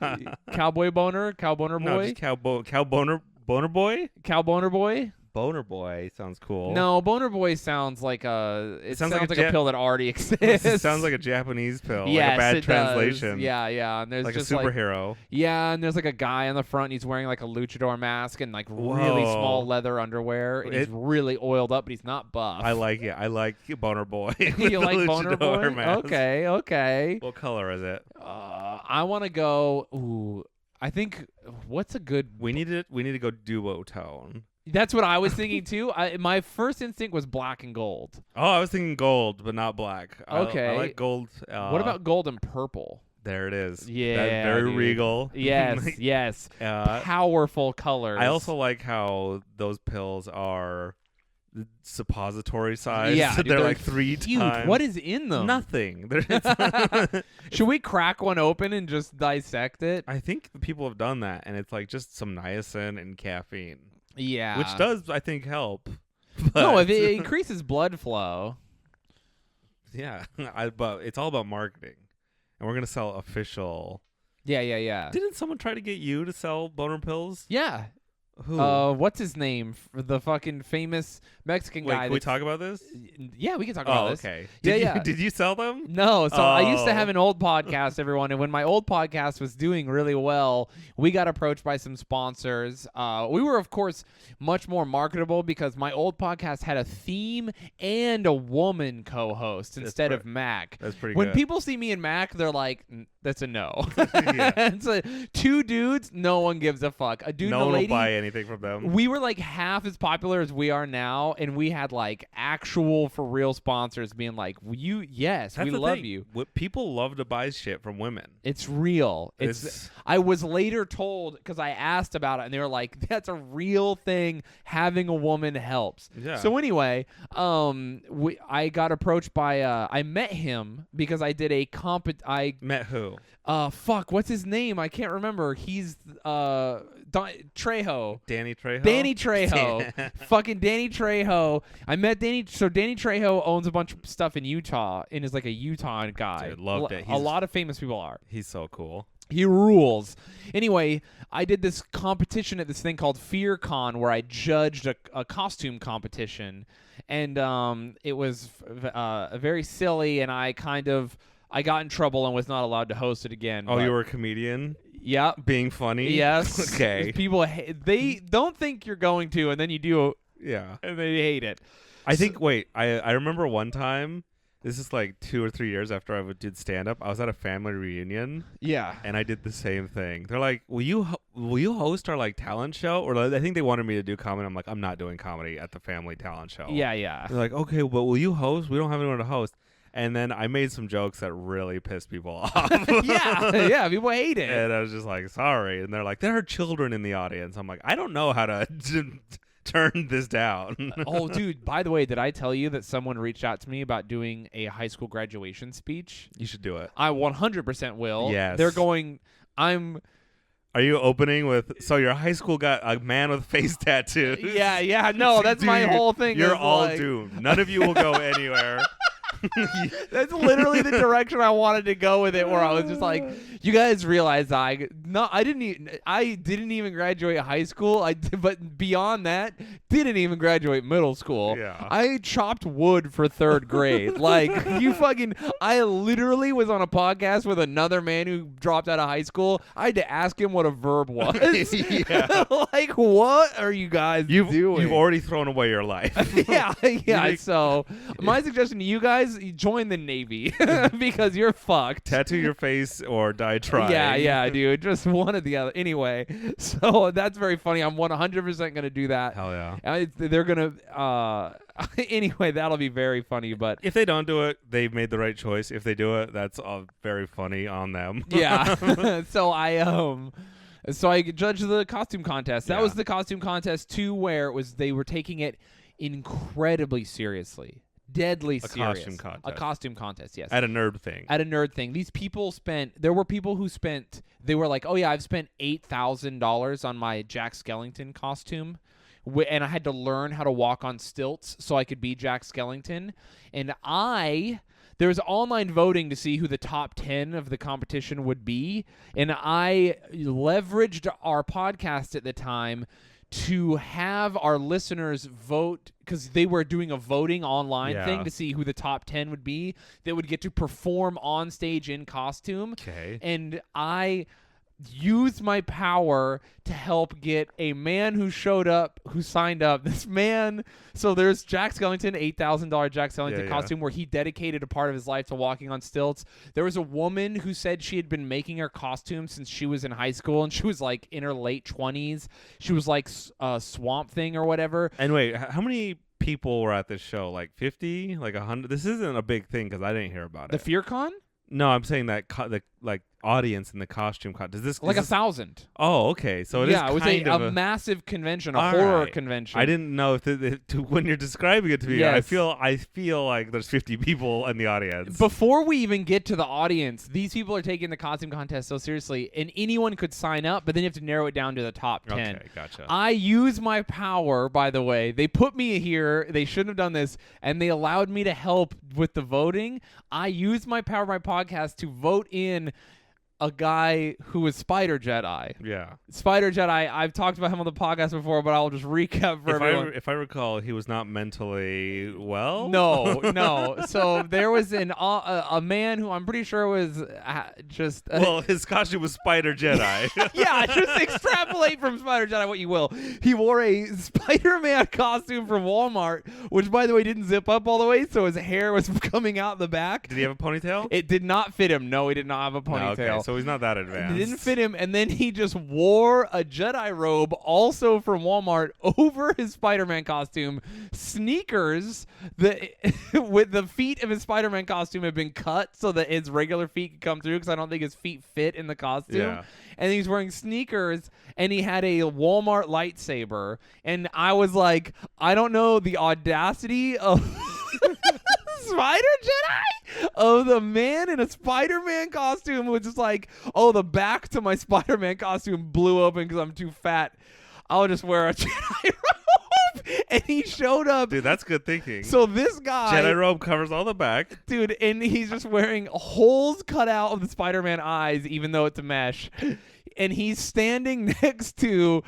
cowboy boner, cow boner No, boy, just cow boner boy. cow boner boy. Boner boy sounds cool. No, boner boy sounds like a. It sounds like a Ja- pill that already exists. It sounds like a Japanese pill. Yes, like a bad it translation. does. Yeah, and there's Like just a superhero. and there's like a guy on the front. And he's wearing like a luchador mask and like really Whoa. small leather underwear. And he's really oiled up, but he's not buff. I like it. I like boner boy. with You the like boner boy? luchador mask. Okay. What color is it? I want to go. Ooh, I think what's a good. We need to go duotone. That's what I was thinking too. My first instinct was black and gold. Oh, I was thinking gold, but not black. Okay. I like gold. What about gold and purple? There it is. Yeah, That's very dude. regal. Yes, yes. Powerful colors. I also like how those pills are suppository size. Yeah, dude, they're like 3 huge. times. What is in them? Nothing. Should we crack one open and just dissect it? I think people have done that, and it's like just some niacin and caffeine, Yeah. which does, I think, help. No, But- if it increases blood flow. yeah, but it's all about marketing, and we're gonna sell official. Yeah. Didn't someone try to get you to sell boner pills? Yeah. Who? What's his name? The fucking famous Mexican Wait, guy. can we talk about this? Yeah, we can talk Oh, about this. okay. Yeah, Did yeah. You, did you sell them? No, so I used to Oh. have an old podcast, everyone, and when my old podcast was doing really well, we got approached by some sponsors. We were, of course, much more marketable because my old podcast had a theme and a woman co-host instead of Mac. That's pretty When good. people see me and Mac, they're like, "That's a no." Yeah. It's like, 2 dudes, no one gives a fuck. A dude no and a one will lady. buy anything from them. We were like half as popular as we are now, and we had like actual for real sponsors being like, yes, That's we the love thing. you. People love to buy shit from women. It's real. It's- I was later told because I asked about it, and they were like, "That's a real thing. Having a woman helps." Yeah. So anyway, I got approached by I met him because I did a Met who? fuck, what's his name? I can't remember. He's Trejo. Danny Trejo. Danny Trejo. Fucking Danny Trejo. I met Danny. So Danny Trejo owns a bunch of stuff in Utah and is like a Utah guy. Dude, loved it. A He's- lot of famous people are. He's so cool. He rules. Anyway, I did this competition at this thing called FearCon where I judged a costume competition. And it was very silly, and I got in trouble and was not allowed to host it again. Oh, but- you were a comedian Yeah. being funny? Yes. Okay. People, they don't think you're going to, and then you do, Yeah. and they hate it. I think, wait, I remember one time, this is like 2 or 3 years after I did stand-up, I was at a family reunion, Yeah. and I did the same thing. They're like, will you host our like talent show? Or I think they wanted me to do comedy. I'm like, I'm not doing comedy at the family talent show. Yeah. They're like, okay, but will you host? We don't have anyone to host. And then I made some jokes that really pissed people off. yeah. People hate it. And I was just like, sorry. And they're like, there are children in the audience. I'm like, I don't know how to turn this down. Oh, dude, by the way, did I tell you that someone reached out to me about doing a high school graduation speech? You should do it. I 100% will. Yes. They're going, Are you opening with, so your high school got a man with face tattoos? yeah. No, that's Dude, my whole thing. You're is all like- doomed. None of you will go anywhere. That's literally the direction I wanted to go with it, where I was just like, you guys realize I didn't even graduate high school. But beyond that, didn't even graduate middle school. Yeah. I chopped wood for 3rd grade. Like, I literally was on a podcast with another man who dropped out of high school. I had to ask him what a verb was. Yeah. Like, what are you guys doing? You've already thrown away your life. yeah. So my suggestion to you guys, you join the Navy because you're fucked. Tattoo your face or die trying. Yeah, dude. Just one or the other. Anyway, so that's very funny. I'm 100% going to do that. Hell yeah. They're going to... anyway, that'll be very funny, but... If they don't do it, they've made the right choice. If they do it, that's very funny on them. Yeah. So I judged the costume contest. That Yeah. was the costume contest too, where they were taking it incredibly seriously. Deadly serious. costume contest. A costume contest, yes. At a nerd thing. At a nerd thing. These people there were people who they were like, oh yeah, I've spent $8,000 on my Jack Skellington costume. And I had to learn how to walk on stilts so I could be Jack Skellington. And there was online voting to see who the top 10 of the competition would be. And I leveraged our podcast at the time to have our listeners vote, because they were doing a voting online thing to see who the top 10 would be that would get to perform on stage in costume. Okay. And I used my power to help get a man who signed up. This man, so there's Jack Skellington, $8,000 Jack Skellington costume where he dedicated a part of his life to walking on stilts. There was a woman who said she had been making her costume since she was in high school, and she was like in her late 20s. She was like Swamp Thing or whatever. And wait, how many people were at this show? Like 50? Like 100? This isn't a big thing because I didn't hear about The it. FearCon? No, I'm saying that like audience in the costume con? Does this Like is this, 1,000. Oh, okay. So it is Yeah, it was kind a of a massive convention, a All horror right. convention. I didn't know if when you're describing it to me. Yes. I feel like there's 50 people in the audience. Before we even get to the audience, these people are taking the costume contest so seriously, and anyone could sign up, but then you have to narrow it down to the top 10. Okay, gotcha. I use my power, by the way. They put me here. They shouldn't have done this, and they allowed me to help with the voting. I used my power, my podcast, to vote in a guy who was Spider Jedi. Yeah. Spider Jedi, I've talked about him on the podcast before, but I'll just recap for everyone. If I recall, he was not mentally well. No. So there was a man who I'm pretty sure was just... Well, his costume was Spider Jedi. yeah, just extrapolate from Spider Jedi what you will. He wore a Spider-Man costume from Walmart, which, by the way, didn't zip up all the way, so his hair was coming out the back. Did he have a ponytail? It did not fit him. No, he did not have a ponytail. No, okay, so he's not that advanced. It didn't fit him, and then he just wore a Jedi robe, also from Walmart, over his Spider-Man costume. Sneakers with the feet of his Spider-Man costume had been cut so that his regular feet could come through, because I don't think his feet fit in the costume. Yeah. And he's wearing sneakers, and he had a Walmart lightsaber. And I was like, I don't know the audacity of... Spider Jedi of the man in a Spider-Man costume, which is like, oh, the back to my Spider-Man costume blew open because I'm too fat. I'll just wear a Jedi robe. And he showed up. Dude, that's good thinking. So this guy, Jedi robe covers all the back. dude, and he's just wearing holes cut out of the Spider-Man eyes, even though it's a mesh. And he's standing next to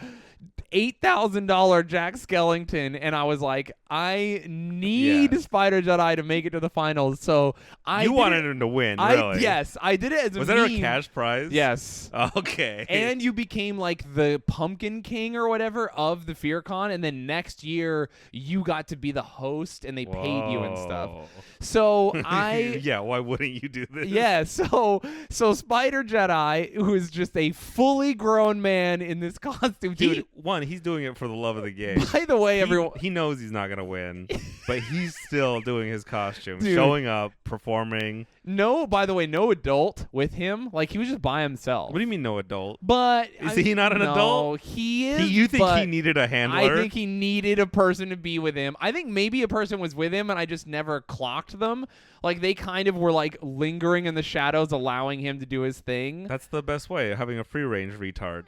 $8,000 Jack Skellington, and I was like, I need Spider Jedi to make it to the finals. So You wanted him to win, really? Yes, I did it as a Was meme. that a cash prize? Yes. Okay. And you became like the Pumpkin King or whatever of the FearCon, and then next year you got to be the host, and they paid you and stuff. Whoa. So yeah, why wouldn't you do this? Yeah, so Spider Jedi, who is just a fully grown man in this costume, dude. He's doing it for the love of the game. By the way, everyone, he knows he's not gonna win, but he's still doing his costume, Dude. showing up, performing. by the way, no adult with him. Like, he was just by himself. What do you mean, no adult? But Is he not an adult? No, he is. You think but he needed a handler? I think he needed a person to be with him. I think maybe a person was with him, and I just never clocked them. Like, they kind of were like lingering in the shadows, allowing him to do his thing. That's the best way, having a free range retard.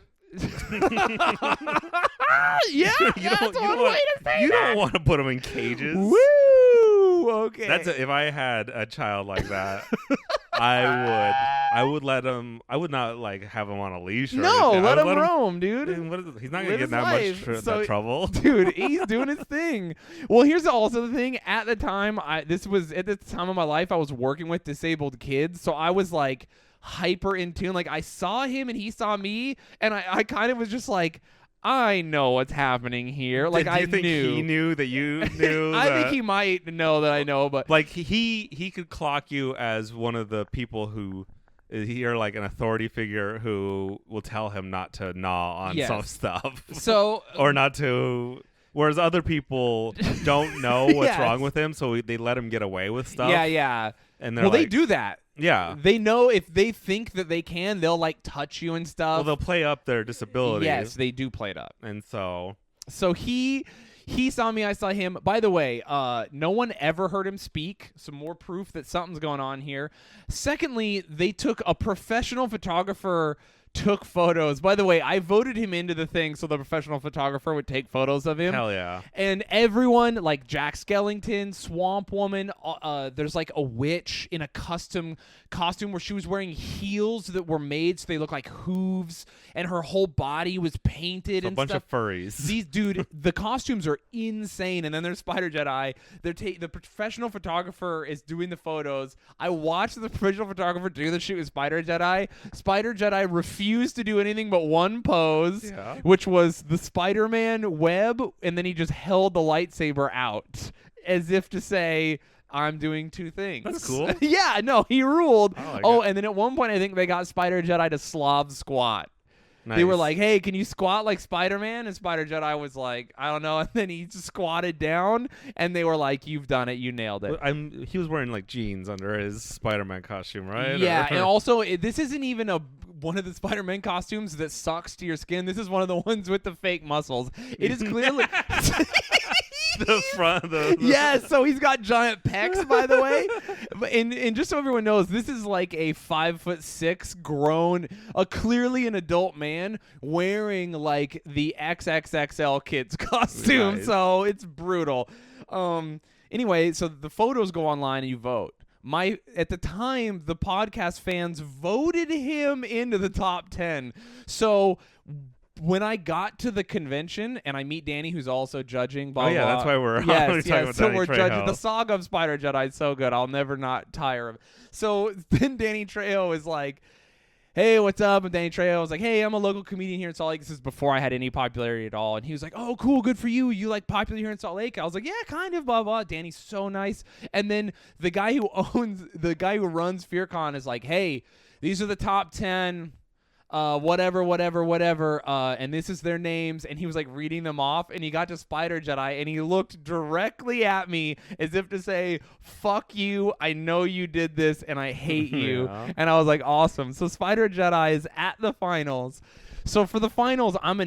Yeah, that's one way to say You that. don't want to put him in cages. Woo! Okay. If I had a child like that, I would let him. I would not like have him on a leash. Or No, anything. let I would him roam, dude. He's not gonna Live get his that life. much So- that trouble. Dude, he's doing his thing. Well, here's also the thing. At the time, this was at the time of my life, I was working with disabled kids, so I was like hyper in tune. Like, I saw him and he saw me, and I kind of was just like, I know what's happening here. Like, Do you think knew. he knew that you knew? I think he might know that I know, but like he could clock you as one of the people who. You're like an authority figure who will tell him not to gnaw on Yes. some stuff. so Or not to. Whereas other people don't know what's Yes. wrong with him, so they let him get away with stuff. yeah. And they're Well, they like, do that. Yeah. They know if they think that they can, they'll like touch you and stuff. Well, they'll play up their disabilities. Yes, they do play it up. And so. So he saw me, I saw him. By the way, no one ever heard him speak. Some more proof that something's going on here. Secondly, they took a professional photographer took photos. By the way, I voted him into the thing so the professional photographer would take photos of him. Hell yeah. And everyone, like Jack Skellington, Swamp Woman, there's like a witch in a custom costume where she was wearing heels that were made so they look like hooves, and her whole body was painted So and a bunch stuff. of furries. The costumes are insane. And then there's Spider Jedi. The professional photographer is doing the photos. I watched the professional photographer do the shoot with Spider Jedi. Spider Jedi refused to do anything but one pose, which was the Spider-Man web, and then he just held the lightsaber out as if to say, I'm doing two things. That's cool. Yeah, no, he ruled. I like Oh, it. and then at one point, I think they got Spider Jedi to Slav squat. They were Nice. like, hey, can you squat like Spider-Man? And Spider Jedi was like, I don't know. And then he just squatted down, and they were like, you've done it. You nailed it. He was wearing like jeans under his Spider-Man costume, right? Yeah, Or- and also, this isn't even one of the Spider-Man costumes that sucks to your skin. This is one of the ones with the fake muscles. It is clearly... the front. Yes, so he's got giant pecs, by the way. And just so everyone knows, this is like a 5'6" grown, clearly an adult man wearing like the XXXL kids costume. Nice. So it's brutal. Anyway, so the photos go online and you vote. At the time, the podcast fans voted him into the top 10. So when I got to the convention and I meet Danny, who's also judging, blah, Oh yeah, blah, that's why we're yes, talking yes. about So Danny we're Trejo. judging the saga of Spider Jedi. Is so good. I'll never not tire of it. So then Danny Trejo is like, hey, what's up? I'm Danny Trejo. I was like, hey, I'm a local comedian here in Salt Lake. This is before I had any popularity at all. And he was like, oh, cool, good for you. You like popular here in Salt Lake? I was like, yeah, kind of, blah, blah. Danny's so nice. And then the guy who runs FearCon is like, hey, these are the top 10 whatever, and this is their names, and he was like reading them off, and he got to Spider Jedi, and he looked directly at me as if to say, fuck you, I know you did this, and I hate you. Yeah. And I was like, awesome. So Spider Jedi is at the finals. So for the finals, I'm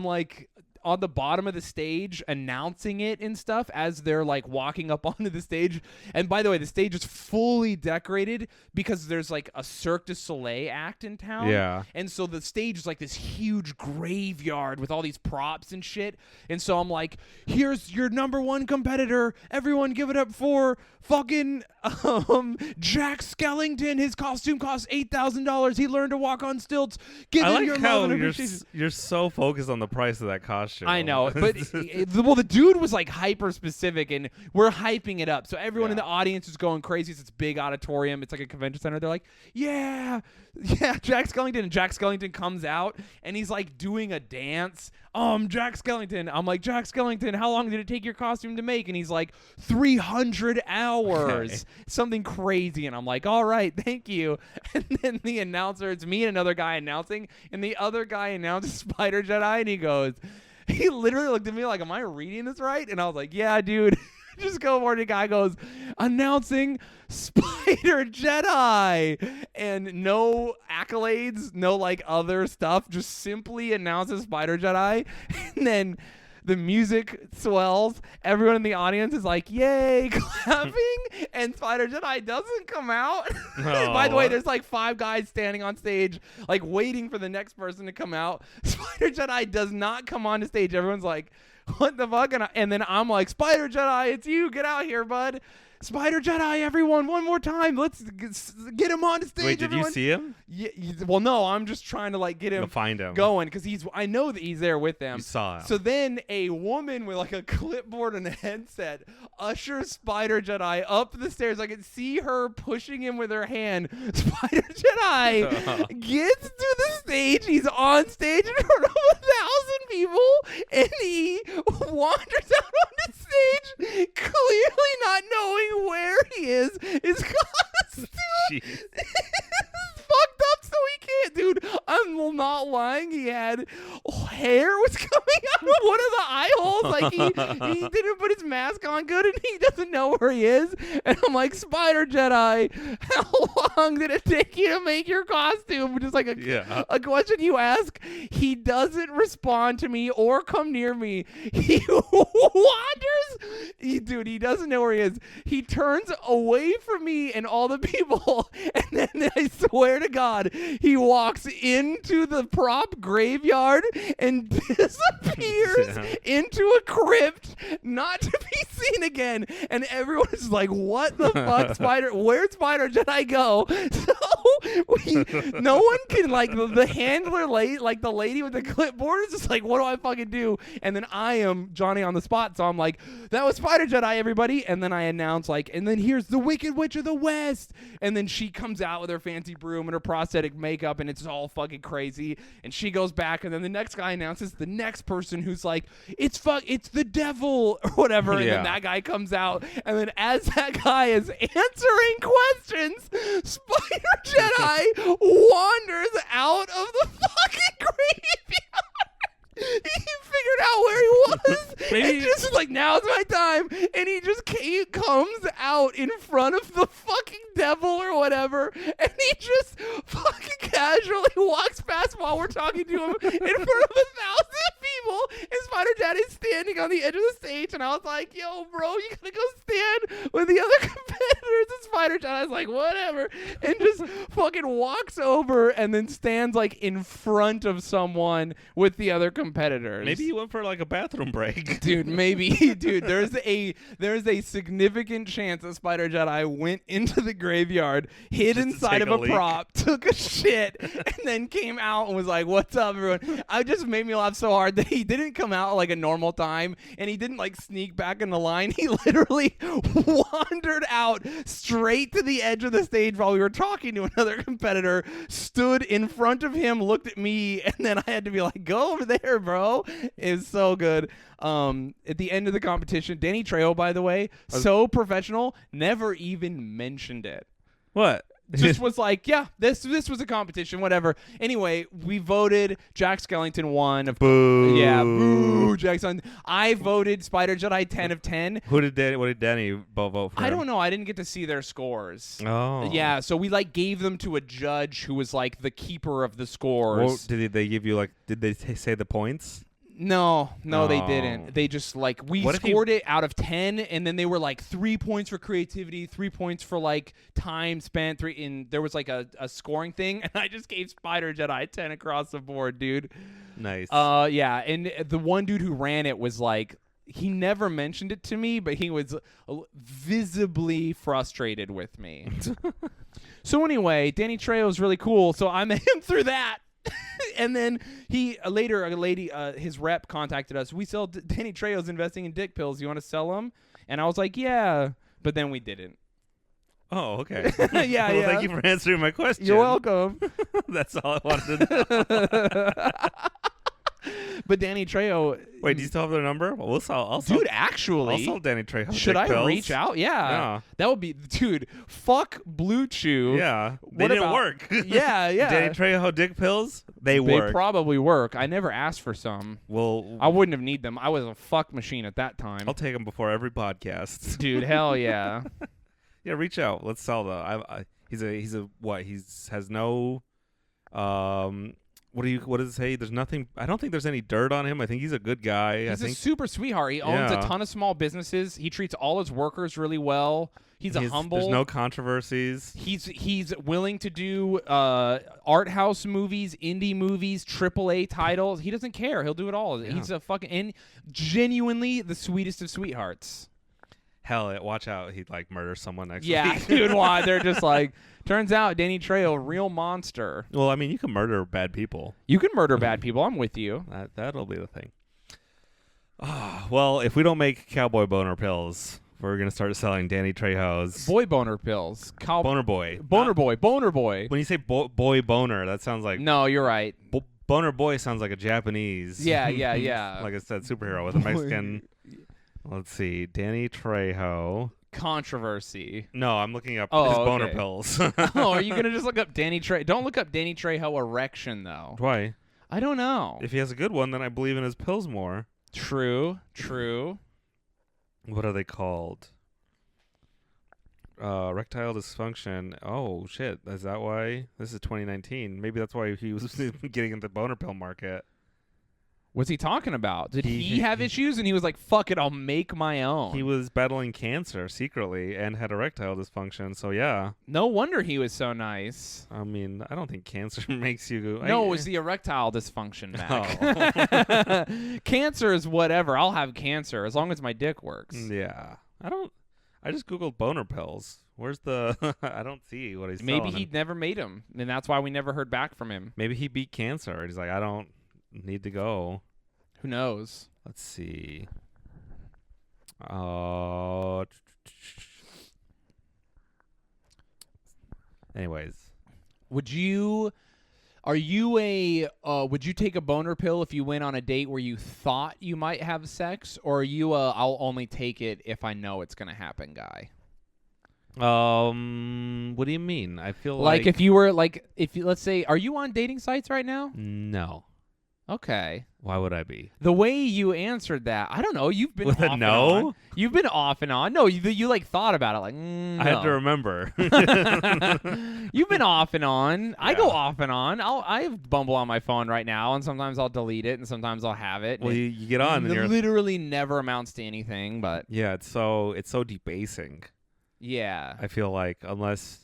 like on the bottom of the stage announcing it and stuff as they're like walking up onto the stage. And by the way, the stage is fully decorated because there's like a Cirque du Soleil act in town. Yeah. And so the stage is like this huge graveyard with all these props and shit. And so I'm like, here's your number one competitor. Everyone give it up for fucking Jack Skellington. His costume costs $8,000. He learned to walk on stilts. Give I him like your how love and you're appreciation. you're so focused on the price of that costume. I know, but the dude was like hyper specific, and we're hyping it up. So everyone in the audience is going crazy. It's this big auditorium. It's like a convention center. They're like, yeah, Jack Skellington. And Jack Skellington comes out, and he's like doing a dance. Jack Skellington. I'm like, Jack Skellington, how long did it take your costume to make? And he's like, 300 hours. Something crazy. And I'm like, all right, thank you. And then the announcer, it's me and another guy announcing, and the other guy announces Spider Jedi, and he literally looked at me like, am I reading this right? And I was like, yeah, dude. Just go where the guy goes, announcing Spider Jedi, and no accolades, no like other stuff, just simply announces Spider Jedi. And then the music swells. Everyone in the audience is like, yay, clapping. And Spider Jedi doesn't come out. By the way, there's like 5 guys standing on stage, like waiting for the next person to come out. Spider Jedi does not come on the stage. Everyone's like, what the fuck? And then I'm like, Spider Jedi, it's you. Get out here, bud. Spider Jedi, everyone, one more time. Let's get him on the stage. Wait, did everyone. you see him? Yeah, well, no, I'm just trying to like get him Find him. going because I know that he's there with them. You saw him. So then a woman with like a clipboard and a headset ushers Spider Jedi up the stairs. I can see her pushing him with her hand. Spider Jedi gets to the stage. He's on stage in front of 1,000 people, and he wanders out on the stage, clearly not knowing where he is. His costume is fucked up, so he can't, dude. I'm not lying. He had hair was coming out of one of the eye holes. Like he didn't put his mask on good, and he doesn't know where he is. And I'm like, Spider Jedi, how long did it take you to make your costume? Just like a question you ask. He doesn't respond to me or come near me. He wanders. He doesn't know where he is. He turns away from me and all the people, and then I swear to God, he walks into the prop graveyard and disappears into a crypt, not to be seen again. And everyone is like, what the fuck, where'd Spider Jedi go? So no one can, like, the handler, like the lady with the clipboard is just like, what do I fucking do? And then I am Johnny on the spot, so I'm like, that was Spider Jedi, everybody. And then I announce, like, and then here's the Wicked Witch of the West. And then she comes out with her fancy broom and her prosthetic makeup, and it's all fucking crazy. And she goes back, and then the next guy announces the next person who's like, it's the devil or whatever. And then that guy comes out, and then as that guy is answering questions, Spider Jedi wanders out of the just fucking casually walks past while we're talking to him in front of 1,000 people, and Spider Jedi's standing on the edge of the stage, and I was like, yo, bro, you gotta go stand with the other competitors. And Spider Jedi's like, whatever, and just fucking walks over and then stands like in front of someone with the other competitors. Maybe he went for like a bathroom break. Dude, maybe. Dude, there's a significant chance that Spider Jedi went into the graveyard, hid Just to inside take of a a leak. prop, took a shit, and then came out and was like, what's up, everyone? I just made me laugh so hard that he didn't come out like a normal time, and he didn't like sneak back in the line. He literally wandered out straight to the edge of the stage while we were talking to another competitor, stood in front of him, looked at me, and then I had to be like, go over there, bro. It's so good. At the end of the competition, Danny Trejo, by the way, so professional, never even mentioned it. What? Just was like, yeah, this was a competition, whatever. Anyway, we voted. Jack Skellington won. Boo. Yeah, boo, Jack Skellington. I voted Spider Jedi 10 of 10. What did Danny vote for? I don't know. I didn't get to see their scores. Oh. Yeah, so we like gave them to a judge who was like the keeper of the scores. Well, did they give you like? Did they say the points? No, they Oh. didn't. They just like we What if scored it out of 10, and then they were like 3 points for creativity, 3 points for like time spent. There was like a scoring thing, and I just gave Spider Jedi 10 across the board, dude. Nice. Yeah, and the one dude who ran it was like, he never mentioned it to me, but he was visibly frustrated with me. So anyway, Danny Trejo is really cool, so I met him through that. And then he later, a lady, his rep contacted us. We sell Danny Trejo's investing in dick pills. You want to sell them? And I was like, yeah. But then we didn't. Oh, okay. Yeah, well, yeah. Thank you for answering my question. You're welcome. That's all I wanted to know. But Danny Trejo. Wait, do you still have their number? Well, I'll sell. Dude, actually. I'll sell Danny Trejo. Should dick I pills. reach out? Yeah. Yeah. That would be, dude, fuck Blue Chew. Yeah. They What didn't about- work. Yeah, yeah. Danny Trejo dick pills? They They work. probably work. I never asked for some. Well, I wouldn't have need them. I was a fuck machine at that time. I'll take them before every podcast. Dude, hell yeah. Yeah, reach out. Let's sell the. He's a what? Has no. What does it say? There's nothing. I don't think there's any dirt on him. I think he's a good guy. He's a super sweetheart. He owns a ton of small businesses. He treats all his workers really well. He's humble. There's no controversies. He's willing to do art house movies, indie movies, AAA titles. He doesn't care. He'll do it all. Yeah. He's a fucking and genuinely the sweetest of sweethearts. Hell, watch out. He'd like murder someone next Yeah, week. dude. Why they're just like. Turns out Danny Trejo, real monster. Well, I mean, you can murder bad people. You can murder bad people. I'm with you. That'll be the thing. Well, if we don't make cowboy boner pills, we're gonna start selling Danny Trejo's Boy boner pills. boner boy. Boner boy. Boner boy. When you say boy boner, that sounds like No, you're right. boner boy sounds like a Japanese. Yeah, yeah. Like I said, superhero with a Mexican. Let's see, Danny Trejo. Controversy. No, I'm looking up Oh, his okay. boner pills. Oh, are you gonna just look up Danny Trejo? Don't look up Danny Trejo erection though. Why? I don't know. If he has a good one, then I believe in his pills more. True. What are they called? Erectile dysfunction. Oh shit! Is that why? This is 2019. Maybe that's why he was getting in the boner pill market. What's he talking about? Did he have issues and he was like, fuck it, I'll make my own? He was battling cancer secretly and had erectile dysfunction. So yeah. No wonder he was so nice. I mean, I don't think cancer makes you. No, it was the erectile dysfunction, Mac. Oh. Cancer is whatever. I'll have cancer as long as my dick works. Yeah. I just googled boner pills. Where's the? I don't see what he's. Maybe selling. he'd never made them, and that's why we never heard back from him. Maybe he beat cancer. And he's like, I don't need to go. Who knows? Let's see. Anyways, would you take a boner pill if you went on a date where you thought you might have sex, or are you I'll only take it if I know it's gonna happen guy? what do you mean? I feel Like if you let's say, are you on dating sites right now? No. Okay. Why would I be? The way you answered that, I don't know. You've been With off a and no? on. You've been off and on. No, you like thought about it. Like, no. I have to remember. You've been off and on. I go Yeah. off and on. I have Bumble on my phone right now, and sometimes I'll delete it, and sometimes I'll have it. Well, and you get on and it you're literally never amounts to anything. But yeah, it's so debasing. yeah, I feel like unless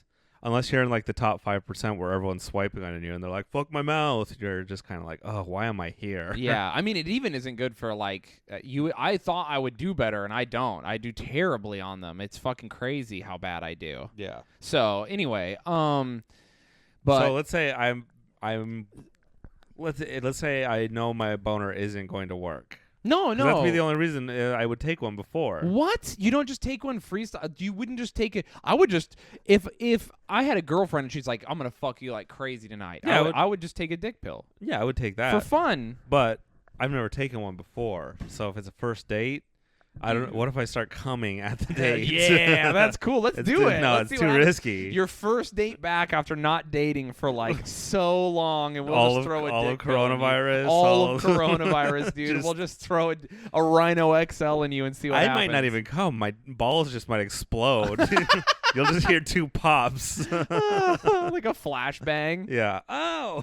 you're in like the top 5% where everyone's swiping on you and they're like fuck my mouth, you're just kind of like, oh, why am I here? yeah. I mean, it even isn't good for like you. I thought I would do better, and I don't. I do terribly on them. It's fucking crazy how bad I do. Yeah. So anyway, but So let's say let's say I know my boner isn't going to work. no. That'd be the only reason I would take one before. What? You don't just take one freestyle? You wouldn't just take it? I would just if I had a girlfriend and she's like, I'm gonna fuck you like crazy tonight. Yeah, I would just take a dick pill Yeah, I would take that. for fun. But I've never taken one before. So if it's a first date, I don't. What if I start coming at the date? Yeah, that's cool. Let's do it. No, Let's it's see too what happens. risky. Your first date back after not dating for like so long, and we'll all just of, throw a all dick of pill in you. coronavirus. All of coronavirus, dude. We'll just throw a Rhino XL in you and see what I happens. might not even come. My balls just might explode. You'll just hear two pops. like a flashbang. Yeah. Oh.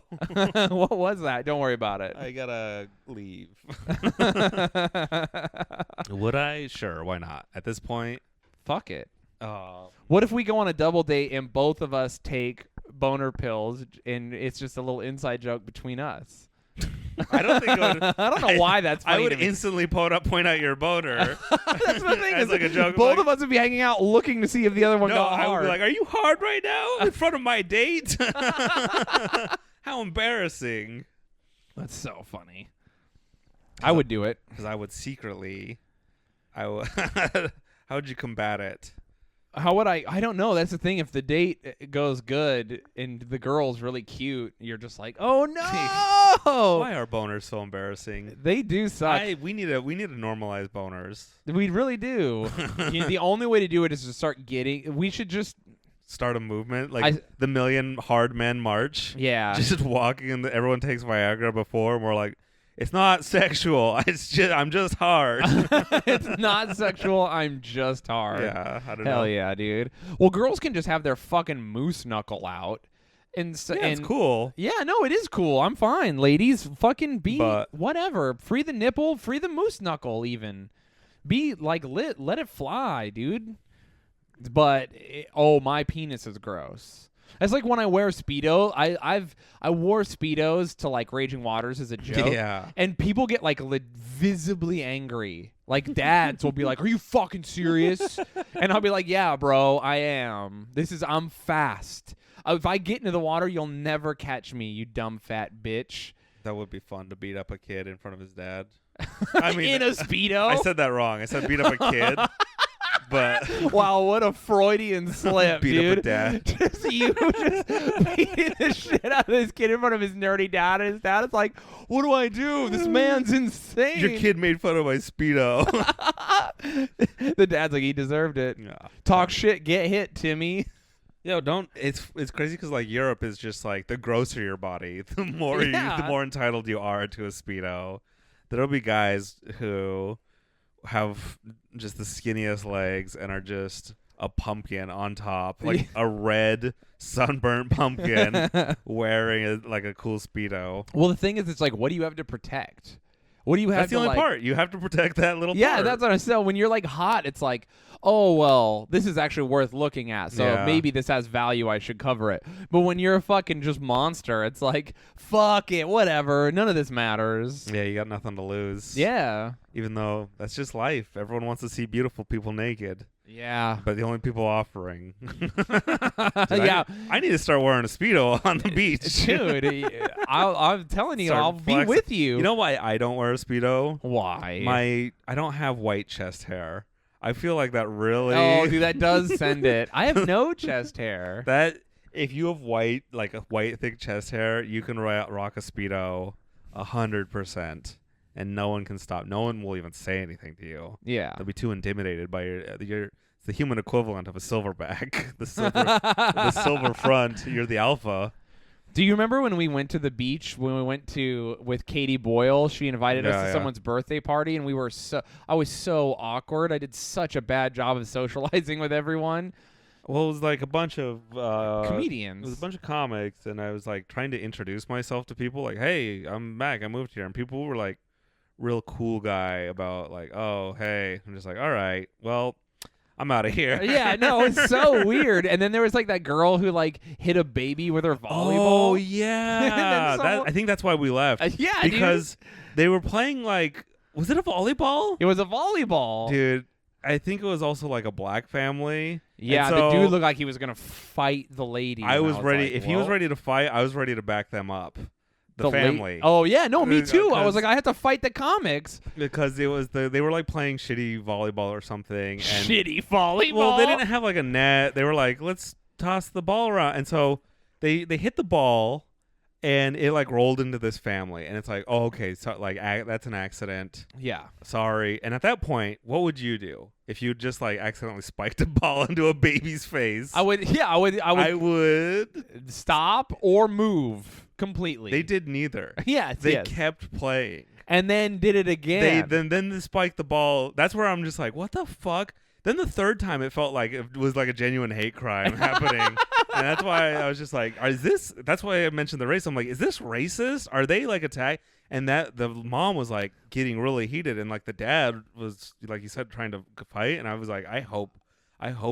What was that? Don't worry about it. I gotta leave. Would I? Sure. Why not? At this point. Fuck it. Oh. What if we go on a double date and both of us take boner pills and it's just a little inside joke between us? I don't think. It would, I don't know why that's funny I would to me. instantly point out your boner. That's the thing. As Is like a joke. both like, of us would be hanging out looking to see if the other one No, got I would hard. be like, "Are you hard right now in front of my date?" How embarrassing. That's so funny. I would do it. Because I would secretly. How would you combat it? How would I? I don't know. That's the thing. If the date goes good and the girl's really cute, you're just like, oh no! Why are boners so embarrassing? They do suck. We need to normalize boners. We really do. The only way to do it is to start getting. We should just. Start a movement like the Million Hard Men March. Yeah. Just walking and everyone takes Viagra before and we're like, it's not sexual. I'm just hard. It's not sexual. I'm just hard. Yeah, I don't know. Hell yeah, dude. Well, girls can just have their fucking moose knuckle out. And so, Yeah, it's cool. Yeah, no, it is cool. I'm fine. Ladies, fucking be But- whatever. Free the nipple, free the moose knuckle even. Be like lit, let it fly, dude. But my penis is gross. It's like when I wear Speedo. I wore Speedos to like Raging Waters as a joke. Yeah. And people get like visibly angry. Like dads will be like, "Are you fucking serious?" And I'll be like, "Yeah, bro, I am. I'm fast. If I get into the water, you'll never catch me, you dumb fat bitch." That would be fun to beat up a kid in front of his dad. I mean, in a Speedo. I said that wrong. I said beat up a kid. But wow, what a Freudian slip, beat dude. up a dad. Just you just beating the shit out of this kid in front of his nerdy dad, and his dad is like, "What do I do? This man's insane." Your kid made fun of my Speedo. The dad's like, he deserved it. Yeah. Talk shit, get hit, Timmy. Yo, don't. It's crazy because like Europe is just like the grosser your body, the more Yeah. the more entitled you are to a Speedo. There'll be guys who have just the skinniest legs and are just a pumpkin on top, like a red sunburnt pumpkin wearing a cool Speedo. Well, the thing is, it's like, what do you have to protect? What do you have That's to the only like, part. You have to protect that little Yeah, part. that's what I said. When you're like hot, it's like, oh, well, this is actually worth looking at. So Yeah. maybe this has value. I should cover it. But when you're a fucking just monster, it's like, fuck it, whatever. None of this matters. Yeah, you got nothing to lose. Yeah. Even though that's just life. Everyone wants to see beautiful people naked. Yeah. But the only people offering. Yeah. I need to start wearing a Speedo on the beach. Dude, I'm telling you, Start I'll be flexing. with you. You know why I don't wear a Speedo? Why? I don't have white chest hair. I feel like that really. Oh, dude, that does send it. I have no chest hair. That if you have a white thick chest hair, you can rock a Speedo 100%, and no one can stop. No one will even say anything to you. Yeah. They'll be too intimidated by your. It's the human equivalent of a silverback. The silver front. You're the alpha. Do you remember when we went to the beach, when we went with Katie Boyle? She invited us to someone's birthday party, and I was so awkward. I did such a bad job of socializing with everyone. Well, it was like a bunch of Comedians. It was a bunch of comics, and I was like trying to introduce myself to people. Like, hey, I'm back. I moved here, and people were like, real cool guy about like, oh, hey. I'm just like, all right, well, I'm out of here. Yeah, no, it's so weird. And then there was like that girl who like hit a baby with her volleyball. Oh yeah, I think that's why we left. Yeah, because they were playing like, was it a volleyball? It was a volleyball, dude. I think it was also like a black family. Yeah, so the dude looked like he was gonna fight the lady. I was ready. Like, if he was ready to fight, I was ready to back them up. The family. Oh yeah, no, me too. I was like, I had to fight the comics because it was they were like playing shitty volleyball or something. And, shitty volleyball. Well, they didn't have like a net. They were like, let's toss the ball around, and so they hit the ball, and it like rolled into this family, and it's like, oh, okay, so like that's an accident. Yeah, sorry. And at that point, what would you do if you just like accidentally spiked a ball into a baby's face? I would stop or move. Completely. They did neither. Yes, they kept playing, and then did it again. Then they spiked the ball. That's where I'm just like, what the fuck? Then the third time, it felt like it was like a genuine hate crime happening, and that's why I was just like, that's why I mentioned the race. I'm like, is this racist? Are they like attack? And that the mom was like getting really heated, and like the dad was like you said trying to fight, and I was like, I hope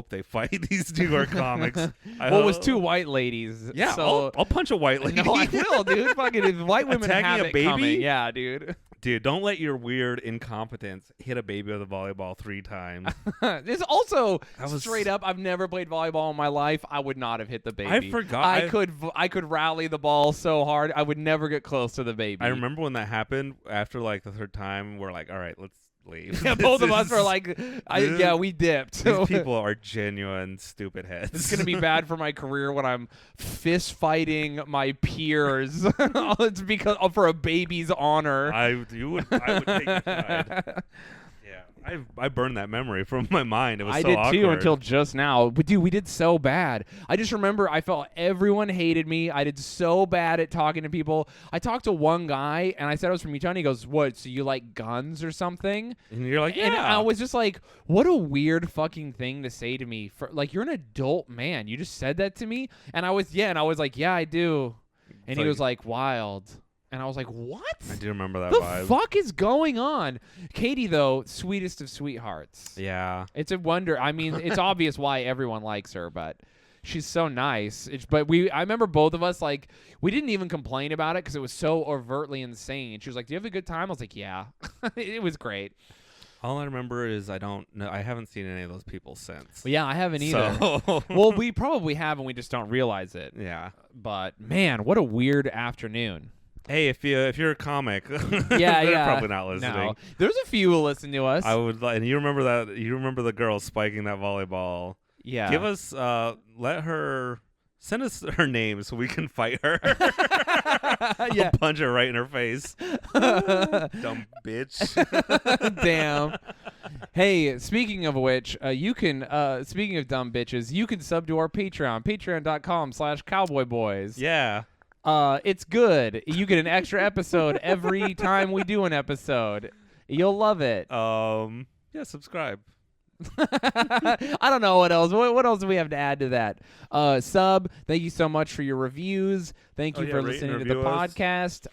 they fight these two are comics. Well, it was two white ladies. Yeah, so I'll punch a white lady. No, I will, dude. Fucking white women attacking have a it baby. Coming. Yeah, dude. Dude, don't let your weird incompetence hit a baby with a volleyball 3 times. It's also straight up. I've never played volleyball in my life. I would not have hit the baby. I forgot. I could rally the ball so hard. I would never get close to the baby. I remember when that happened. After like the third time, we're like, all right, let's leave. Yeah, both of us were like, we dipped. These people are genuine stupid heads. It's gonna be bad for my career when I'm fist fighting my peers. It's because for a baby's honor. I would take your side. Yeah, I burned that memory from my mind. It was so awkward. I did too until just now. But dude, we did so bad. I just remember I felt everyone hated me. I did so bad at talking to people. I talked to one guy and I said I was from Utah. And he goes, "What? So you like guns or something?" And you're like, "Yeah." And I was just like, "What a weird fucking thing to say to me. For like, you're an adult man. You just said that to me." And I was like, "Yeah, I do." And he was like, "Wild." And I was like, what? I do remember that the vibe. fuck is going on? Katie, though, sweetest of sweethearts. Yeah. It's a wonder. I mean, it's obvious why everyone likes her, but she's so nice. I remember both of us, like, we didn't even complain about it because it was so overtly insane. She was like, do you have a good time? I was like, yeah. It was great. All I remember is I haven't seen any of those people since. Well, yeah, I haven't either. So well, we probably have and we just don't realize it. Yeah. But, man, what a weird afternoon. Hey, if you're a comic, yeah, they're probably not listening. No. There's a few who listen to us. I would, and you remember that? You remember the girl spiking that volleyball? Yeah. Give us, send us her name so we can fight her. Yeah. I'll punch her right in her face. Dumb bitch. Damn. Hey, speaking of which, you can. Speaking of dumb bitches, you can sub to our Patreon, patreon.com/cowboyboys. Yeah. It's good. You get an extra episode every time we do an episode. You'll love it. Yeah, subscribe. I don't know what else. What else do we have to add to that? Sub. Thank you so much for your reviews. Thank you for listening to the podcast.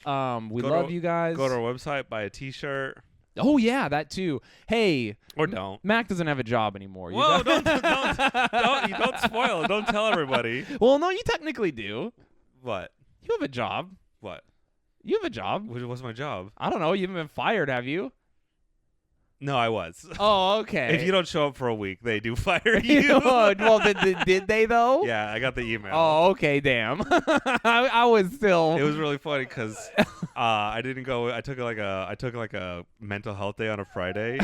We love you guys. Go to our website, buy a T-shirt. Oh yeah, that too. Hey, or don't. Mac doesn't have a job anymore. Whoa! Don't spoil it. Don't tell everybody. Well, no, you technically do. What? You have a job. What? You have a job. What's my job? I don't know. You haven't been fired, have you? No, I was. Oh, okay. If you don't show up for a week, they do fire you. Well, did they though? Yeah, I got the email. Oh, okay. Damn. I was still. It was really funny because I didn't go. I took like a mental health day on a Friday.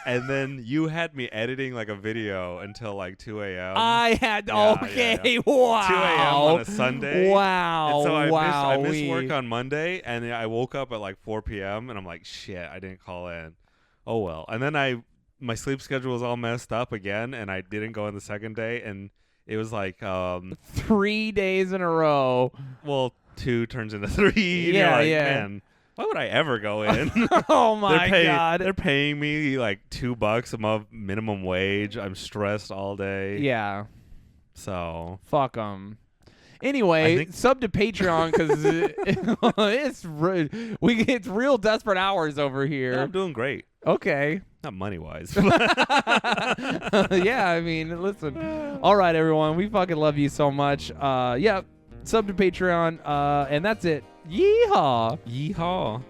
And then you had me editing like a video until like 2 a.m. I had Yeah. Wow. 2 a.m. on a Sunday. Wow. And so I missed work on Monday, and I woke up at like 4 p.m. and I'm like, shit, I didn't call in. Oh well. And then my sleep schedule was all messed up again, and I didn't go in the second day, and it was like 3 days in a row. Well, 2 turns into 3. Yeah, You're like, yeah. Man, why would I ever go in? Oh my God. They're paying me like $2 above minimum wage. I'm stressed all day. Yeah. So Fuck them. Anyway, sub to Patreon because it's real desperate hours over here. yeah, I'm doing great. Okay. Not money wise. Yeah, I mean, listen. All right, everyone. We fucking love you so much. Yeah, sub to Patreon. And that's it. Yeehaw. Yeehaw.